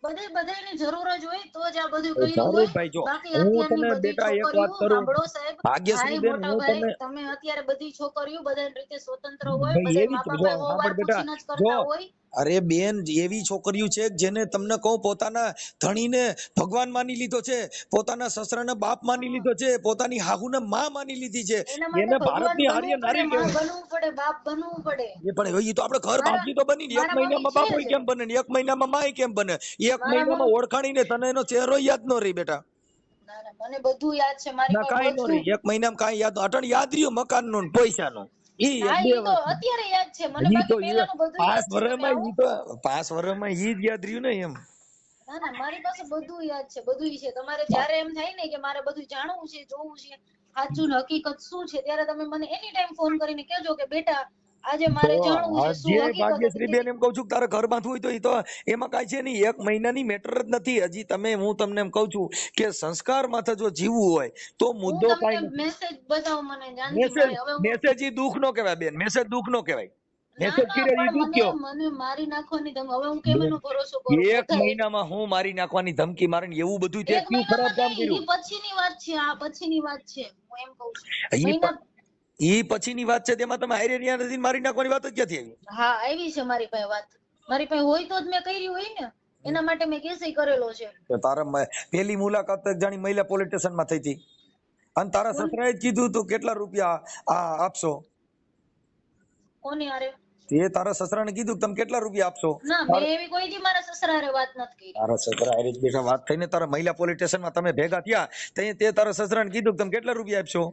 બધાની જરૂર જ હોય તો જ આ બધું કર્યું જરૂર હોય. ભાઈ જો બાકી હું અત્યારની તને બધી બેટા એક છોકરીઓ વાત કરું સાંભળો સાહેબ, ભાગ્યશ્રી ભાઈ બેન મોટા હું ભાઈ, તને તમે અત્યારે બધી છોકરીઓ બધાની રીતે સ્વતંત્ર હોય, ભાઈ બધા એવી મા જો બાપે બહુ વાર સાંભળ બેટા પૂછીને જ જો કરતા હોય. અરે બેન એવી છોકરીઓ છે જેને તમને કહું પોતાના ધણીને ભગવાન માની લીધો છે, પોતાના સસરાને બાપ માની લીધો છે, પોતાની હાહુને માં માની લીધી છે. એના માટે એને ભગવાન ભારતની આર્ય બનવું પડે, નારી માં કહેવાય. બનવું પડે, બાપ બનવું પડે. એ પણ એ તો આપણે ઘર મારા બાંધ્યું તો બની ને 1 મારા મમ્મી મહિનામાં છે બાપોય જ. કેમ બને ને 1 મહિનામાં માય કેમ બને? 1 મારા મહિનામાં મમ્મી ઓળખાણીને તને એનો ચહેરો યાદ ન રહી બેટા. ના ના મને બધું યાદ છે. મારી ના પાસે કાંઈ નો બધું. રહી. 1 મહિનામાં કાંઈ યાદ અટણ યાદ રહ્યું મકાનનું ને પૈસાનું. ઈ હા બે ઈ તો વાત અત્યારે યાદ છે મને, ઈ તો બાકી પેલાનું બધું યાદ 5 છે. તમે વર્ષમાં આવો. ઈ તો 5 વર્ષમાં ઈ જ યાદ રહ્યું ને એમ. ના ના મારી પાસે બધું યાદ છે, બધું છે. તમારે જ્યારે એમ થાય ને કે મારે બધું જાણવું છે, જોવું છે, સાચું ને હકીકત શું છે, ત્યારે તમે મને એની ટાઈમ ફોન કરીને કહેજો કે બેટા આજે તો મારે જાણવું છે શું હજી હકીકત ભાગ્યશ્રી હતી. બેન એમ કહું છું કે તારે ઘર બાંધવું હોય તો ઈ તો એમાં કાંઈ છે નહીં. 1 મહિનાની મેટર જ નથી. હજી હું તમને એમ કહું છું કે સંસ્કાર માથે જો જીવવું હોય તો હું મુદ્દો તમને કાંઈ નથી. મેસેજ બતાવો મને જાનકી મેસેજ મારે હવે હું. મેસેજ ઈ દુઃખ નો કહેવાય બેન. મેસેજ દુઃખ નો કહેવાય. ના મેસેજ ના કર્યો ઈ પણ દુઃખ મને કયો. મને મારી નાખવાની તમે હવે હું કેમ બેન એનો ભરોસો કરું? 1 બધા મહિનામાં હું મારી નાખવાની ધમકી મારે ને એવું બધું તે એક કયું ખરાબ મહિનામાં કામ નહીં, કર્યું? ઈ પછીની વાત છે. આ પછીની વાત છે, હું એમ કઉ છું. ઈ મહિના ઈ પછીની વાત છે. તેમાં તમે હારે ન્યા નથી મારી નાખવાની વાત જ ક્યાંથી આવી? હા આવી છે મારી પાસે વાત. મારી પાસે હોય તો જ મેં કરી હોય ને, એના માટે મેં કેસ કરેલો છે. તો તારા પેલી મુલાકાત જ જાણી મહિલા પોલીસ સ્ટેશનમાં થઈ હતી અને તારા કોણ સસરાએ જ કીધું તું કેટલા રૂપિયા આપશો. કોની હારે? તે તારા સસરાને કીધું કે તમે કેટલા રૂપિયા આપશો. ના મેં એવી કોઈ દી મારા સસરા હારે વાત નથી કરી. તારા સસરા હારે જ બેઠા વાત થઈને તારા મહિલા પોલીસ સ્ટેશનમાં તમે ભેગા થયા તે તારા સસરાને કીધું કે તમે કેટલા રૂપિયા આપશો.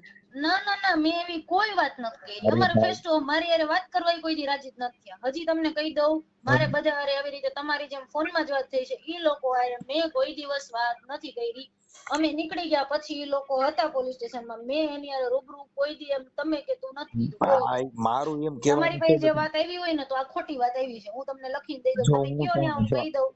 ના ના ના મેં એવી કોઈ વાત નથી કરી. અરે અમારે ભાઈ ફેસ ટુ મારી હારે વાત કરવા કોઈ દી રાજી જ નથી થયા. હજી તમને કહી દઉં, મારે બધા હારે આવી રીતે તમારી જેમ ફોનમાં જ વાત થઈ છે. ઈ લોકો હારે મેં કોઈ દિવસ વાત નથી કરી. અમે નીકળી ગયા પછી ઈ લોકો હતા પોલીસ સ્ટેશનમાં, મેં એની હારે રૂબરૂ કોઈ દી એમ તમે કીધું નથી કીધું કોઈ દી. મારું એમ તમારી કહેવાનું પાસે જે છે વાત આવી હોય ને તો આ ખોટી વાત આવી છે. હું તમને લખીને દઈ દઉં, જો તમે કયો ને હું કહી દઉં.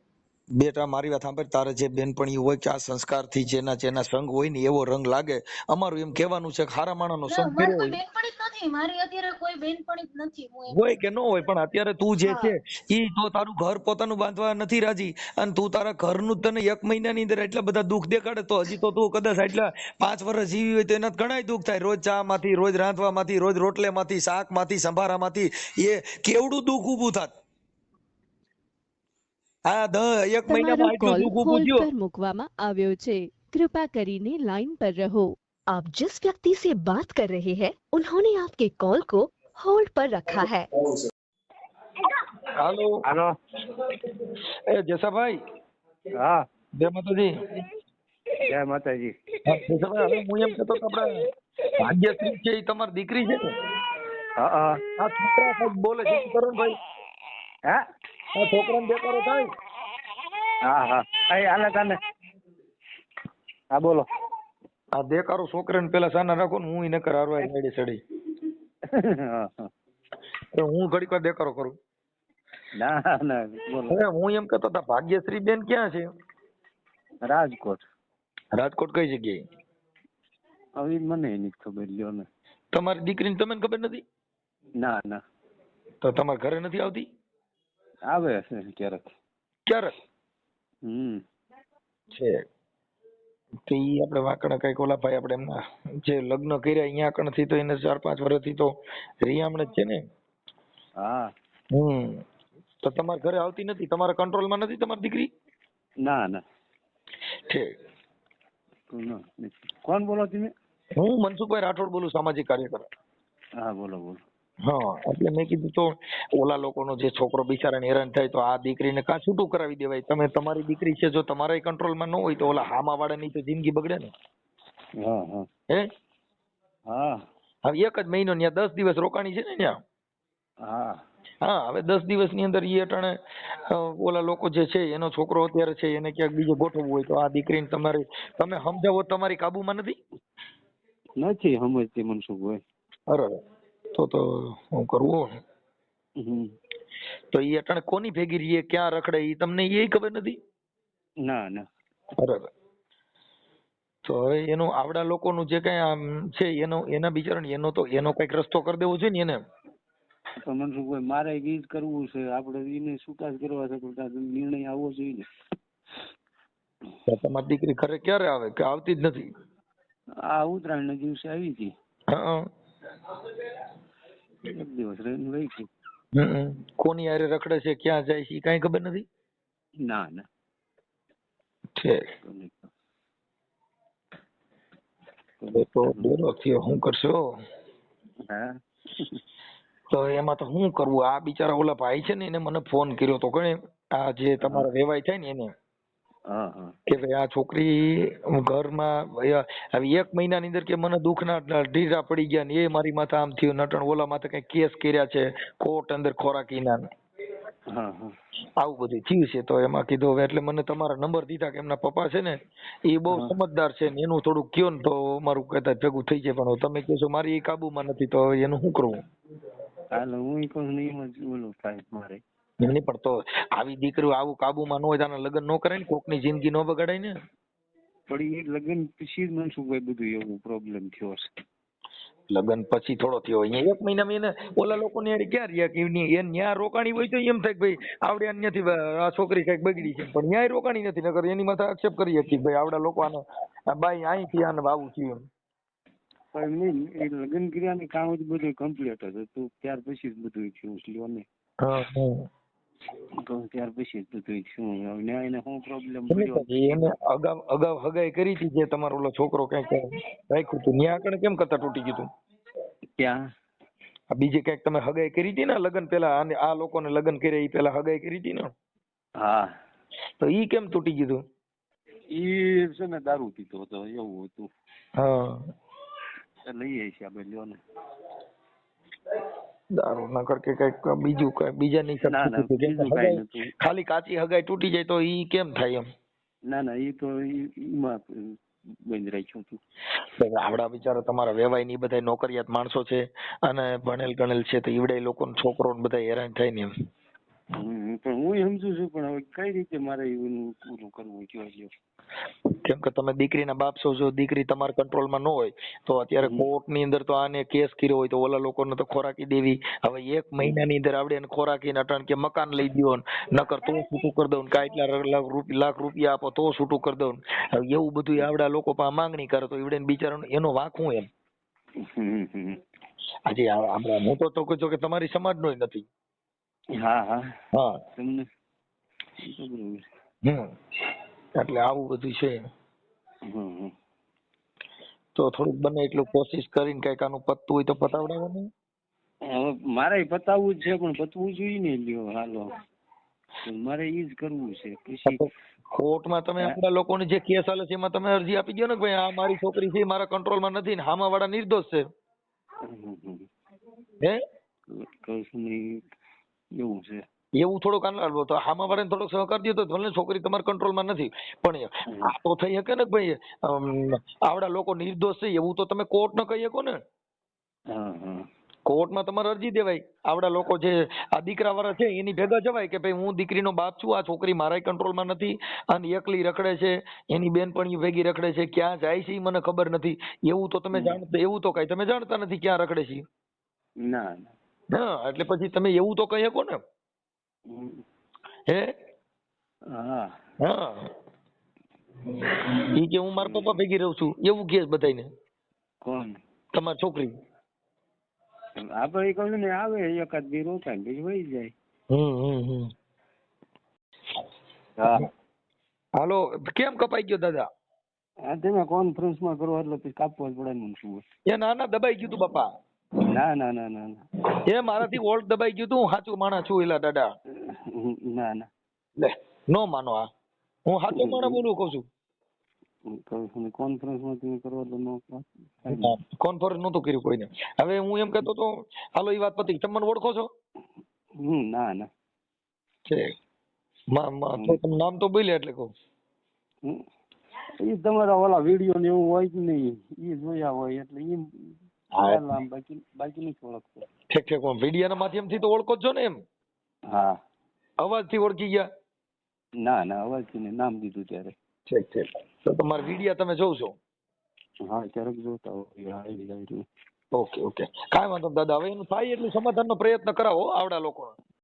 બેટા મારી વાત સાંભળ. તારે જે બેનપણી હોય કે આ સંસ્કારથી જેના સંગ હોય ને એવો રંગ લાગે. અમારું એમ કહેવાનું છે કે હારા માણસનો ના સંગ મારી કર્યો કોઈ હોય બેનપણી જ નથી. મારી અત્યારે કોઈ બેનપણી જ નથી. હું એમ હોય કે ન હોય પણ અત્યારે તું જે હા છે ઈ તો તારું ઘર પોતાનું બાંધવા નથી રાજી અને તું તારા ઘરનું તને 1 મહિનાની અંદર એટલા બધા દુઃખ દેખાડે તો હજી તો તું કદાચ એટલા 5 વર્ષ જીવી હોય તો એના ઘણાય દુઃખ થાય. રોજ ચા માંથી, રોજ રાંધવામાંથી, રોજ રોટલેમાંથી, શાકમાંથી, સંભારામાંથી એ કેવડું દુઃખ ઊભું થાત. આ 1 તમારો મહિનામાં આટલું કોલ દુઃખ ઊભું હોલ્ડ થયું. પર મૂકવામાં આવ્યો છે. કૃપા કરીને લાઈન પર રહો. आप जिस व्यक्ति से बात कर रहे हैं उन्होंने आपके कॉल को होल्ड पर रखा है। હાલો હાલો. એ જસાભાઈ હા, જય માતાજી. જય માતાજી. હા જસાભાઈ, હવે હું એમ કહેતો કે આપડા ભાગ્યશ્રી છે એ તમારી દીકરી છે ને? હા હા. આ છોકરા સાહેબ બોલે છે કરણભાઈ, હે? આ છોકરાને દેખાડો થાય. હા હા. અહીં હાલે તાને. હા બોલો. આ દેખાડો છોકરાને પેલા સાના રાખો ને, હું નકર હારવા રેડી ચડી હા, હા. તો હું ઘડીક વાર દેખાડો કરું. ના ના બોલો. હવે હું એમ કહેતો હતા ભાગ્યશ્રી બેન ક્યાં છે? રાજકોટ. રાજકોટ કઈ જગ્યાએ? હવે મને નથી ખબર, લ્યો ને. તમારી દીકરીને તમને ખબર નથી? ના ના. તો તમારા ઘરે નથી આવતી? આવે છે ક્યારેક. ક્યારેક છે તો ઈ આપણે વાંકણા કઈક ઓલા ભાઈ આપણે એમના જે લગ્ન કર્યા અહીંયા કણથી તો એને 4-5 વર્ષથી તો રિયામણ જ છે ને. હા. તો તમારા ઘરે આવતી નથી? તમારા કંટ્રોલમાં નથી તમારી દીકરી? ના ના. ઠીક. કોણ બોલો તમે? હું મનસુખભાઈ રાઠોડ બોલું, સામાજિક કાર્યકર. હા બોલો બોલો. હા, એટલે મેં કીધું તો ઓલા લોકોનો જે છોકરો બિચારાને હેરાન થાય તો આ દીકરીને કાં છૂટું કરાવી દેવાય. તમે તમારી દીકરી છે, જો તમારા કંટ્રોલમાં ન હોય તો ઓલા હામા વાળાની તો જિંદગી બગડે ને. હા હા. હે? હા. હવે 1 જ મહિનો ત્યાં 10 દિવસ રોકાણી છે ને ત્યાં. હા. હા, હવે 10 દિવસની અંદર ઈ અટાણે ઓલા લોકો જે છે એનો છોકરો અત્યારે છે એને ક્યાંક બીજે ગોઠવવું હોય તો આ દીકરીને તમારી તમે સમજાવો તમારી કાબુમાં નથી? નથી સમજતી મનસુખભાઈ. અરે તો હું કરવું? તો ઈ અટાણે કોની ભેગી રહીએ, ક્યાં રખડે ઈ તમને એ ખબર નથી? ના ના. અરે તો હવે એનું આવડા લોકોનું જે કઈ આમ છે એના બિચારાને એનો કઈક રસ્તો કરી દેવો જોઈએ ને એને. તો મનસુખભાઈ મારે ઈ જ કરવું છે, આપણે એને સુકાસ કરવા છે, નિર્ણય આવવો જોઈએ ને. તમારી દીકરી ઘરે ક્યારે આવે કે આવતી જ નથી? આ ઉત્તરાયણના દિવસે આવી હતી. હા. 1 દિવસ રહીને ગઈ હતી. કોની હારે રખડે છે, ક્યાં જાય છે કઈ ખબર નથી? ના ના. છે તો ડેરો થયો, શું કરશો? હા. તો એમાં તો શું કરવું? આ બિચારા ઓલા ભાઈ છે ને એને મને ફોન કર્યો તો કણે આ જે તમારા વેવાય થાય ને એને કે ભાઈ આ છોકરી ઘરમાં હવે 1 મહિનાની અંદર કે મને દુઃખના ઢીરા પડી ગયા ને એ મારી માથે આમ થયું, નટણ ઓલા માથે કઈ કેસ કર્યા છે કોર્ટ અંદર ખોરાકીના, આવું બધું થયું છે. તો એમાં કીધું હવે એટલે મને તમારા નંબર દીધા કે એમના પપ્પા છે ને એ બહુ સમજદાર છે ને એનું થોડુંક કયો ને તો મારું કહેતા ભેગું થઈ જાય, પણ તમે કહો છો મારી એ કાબુમાં નથી તો એનું શું કરવું? હાલો હું કહું નહીં બોલું સાહેબ મારે નહીં, પણ તો આવી દીકરીઓ આવું કાબુમાં ન હોય તો આના લગ્ન ન કરાય ને, કોકની જિંદગી ન બગાડાય ને. પણ એ લગ્ન પછી જ મનસુખભાઈ બધું એવું પ્રોબ્લેમ થયો છે. લગ્ન પછી થોડો થયો અહીંયા 1 મહિનામાં એને ઓલા લોકોને યાર ક્યાં રહ્યા કે એને ન્યા રોકાણી હોય તો એમ થાય કે ભાઈ આવડે અન્યથી આ છોકરી કઈક બગડી છે, પણ ન્યાય રોકાણી નથી, નકર એની માથે આક્ષેપ કરી હતી ભાઈ આવડા લોકો આને બાઈ અહીંથી આને આવું થયું એમ. પણ નહીં, એ લગ્ન કર્યાને કામ જ બધું કમ્પ્લીટ જ હતું, ત્યાર પછી જ બધું થયું લ્યો ને. તો ત્યાર પછી જ બધું થયું. ન્યાયને શું પ્રોબ્લેમ પડ્યો? એને અગાઉ હગાઈ કરી હતી જે તમારો ઓલો છોકરો કઈક રાખ્યું હતું ન્યા આગળ કેમ કરતા તૂટી ગયું? ક્યાં? આ બીજે કઈક તમે હગાઈ કરી હતી ને લગ્ન પેલા, આ લોકોને લગ્ન કર્યા એ પેલા હગાઈ કરી હતી ને? હા. તો ઈ કેમ તૂટી ગયું? ઈ છે ને દારૂ પીતો હતો એવું હતું. હા. લઈએ છીએ આપણે લ્યો ને. દારૂ ના કર કે કઈક બીજું કઈ બીજાની ખાલી કાચી હગાઈ તૂટી જાય તો ઈ કેમ થાય એમ? ના ના ઈ તો ઈમાં બંધ રાખ્યું હતું. આવડા બિચારા તમારા વેવાય ની બધા નોકરિયાત માણસો છે અને ભણેલ ગણેલ છે તો ઈવડે લોકો છોકરો બધા હેરાન થાય ને એમ. પણ હું સમજુ છું, પણ હવે કઈ રીતે મારે એવું પૂરું કરવું જોઈએ? કેમ કે તમે દીકરીના બાપ છો, જો દીકરી તમારા કંટ્રોલમાં ન હોય તો અત્યારે કોર્ટ ની અંદર તો આને કેસ કર્યો હોય તો ઓલા લોકોને તો ખોરાકી દેવી. હવે 1 મહિનાની અંદર આવડે એને ખોરાકી અટાણ કે મકાન લઈ દો નકર તો છૂટું કરી દઉં, કા એટલા લાખ રૂપિયા આપો તો છૂટું કરી દઉં, એવું બધું આવડા લોકો પાસે માંગણી કરે તો ઈવડે બિચારાનો એનો વાંક હું એમ? આજે આપડા હું તો કહું છું કે તમારી સમાજનો નથી. હા હા હા તમને એટલે આવું બધું છે. તો થોડુંક બને એટલું કોશિશ કરીને કઈક આનું પતતું હોય તો પતાવડાવવાનું. હવે મારે પતાવવું જ છે પણ પતવું જોઈએ ને લ્યો હાલો મારે ઈ જ કરવું છે પછી કોર્ટમાં તમે આપણા લોકોની જે કેસ હાલે છે એમાં તમે અરજી આપી દો ને કે ભાઈ આ મારી છોકરી છે મારા કંટ્રોલમાં નથી ને હામા વાળા નિર્દોષ છે. હે કશું નહીં એવું છે. એવું થોડુંક આનો તો હામા વાળાને થોડોક સહકાર દો તો ભલે છોકરી તમારા કંટ્રોલમાં નથી પણ આ તો થઈ શકે ને કે ભાઈ આવડા લોકો નિર્દોષ છે એવું તો તમે કોર્ટ ન કહી શકો ને. કોર્ટમાં તમારે અરજી દેવાય આવડા લોકો જે આ દીકરા વાળા છે એની ભેગા જવાય કે ભાઈ હું દીકરીનો બાપ છું આ છોકરી મારા કંટ્રોલમાં નથી અને એકલી રખડે છે એની બેનપણીઓ ભેગી રખડે છે ક્યાં જાય છે એ મને ખબર નથી એવું તો તમે એવું તો કઈ તમે જાણતા નથી ક્યાં રખડે છે. ના હા એટલે પછી તમે એવું તો કહી શકો ને. હે હા હા ઈ કે હું મારા પપ્પા ભેગી રહું છું એવું કે બધાને. કોણ તમારી છોકરી આપણે કહ્યું ને આવે એકાદ બે રોકાય ને પછી વહી જાય. હા હાલો કેમ કપાઈ ગયો દાદા? હા તમે કોન્ફરન્સમાં કરો એટલે પછી કાપવો જ પડે ને શું. એ ના દબાઈ ગયું તું બાપા. ના ના ના ના એ મારાથી વોલ્ટ દબાઈ ગયું તું હું સાચું માણસ છું એલા દાદા. ના ના લે નો માનો આ હું સાચું માણસ બોલું કઉ છું. કોન્ફરન્સમાં તમે કરો એટલે કોન્ફરન્સ નહોતું કર્યું કોઈને. હવે હું એમ કહેતો તો હાલો એ વાત પતી. તમે મને ઓળખો છો? ના ના છે તો તમે નામ તો બોલ્યા એટલે કહું. એ તમારા ઓલા વિડીયો ને એવું હોય કે નહીં એ જોયા હોય એટલે એમ બાકી નથી ઓળખતો. ઠીક ઠીક વિડીયોના માધ્યમથી તો ઓળખો જ છો ને એમ? હા અવાજથી ઓળખી ગયા? ના ના અવાજથી ને નામ દીધું ત્યારે. ઠીક ઠીક તો તમારા વિડીયો તમે જોવ છો? હા ક્યારેક જોતા હોય. ઓકે ઓકે કાંઈ વાંધો દાદા હવે એનું થાય એટલું સમાધાનનો પ્રયત્ન કરાવો આવડા લોકોનો.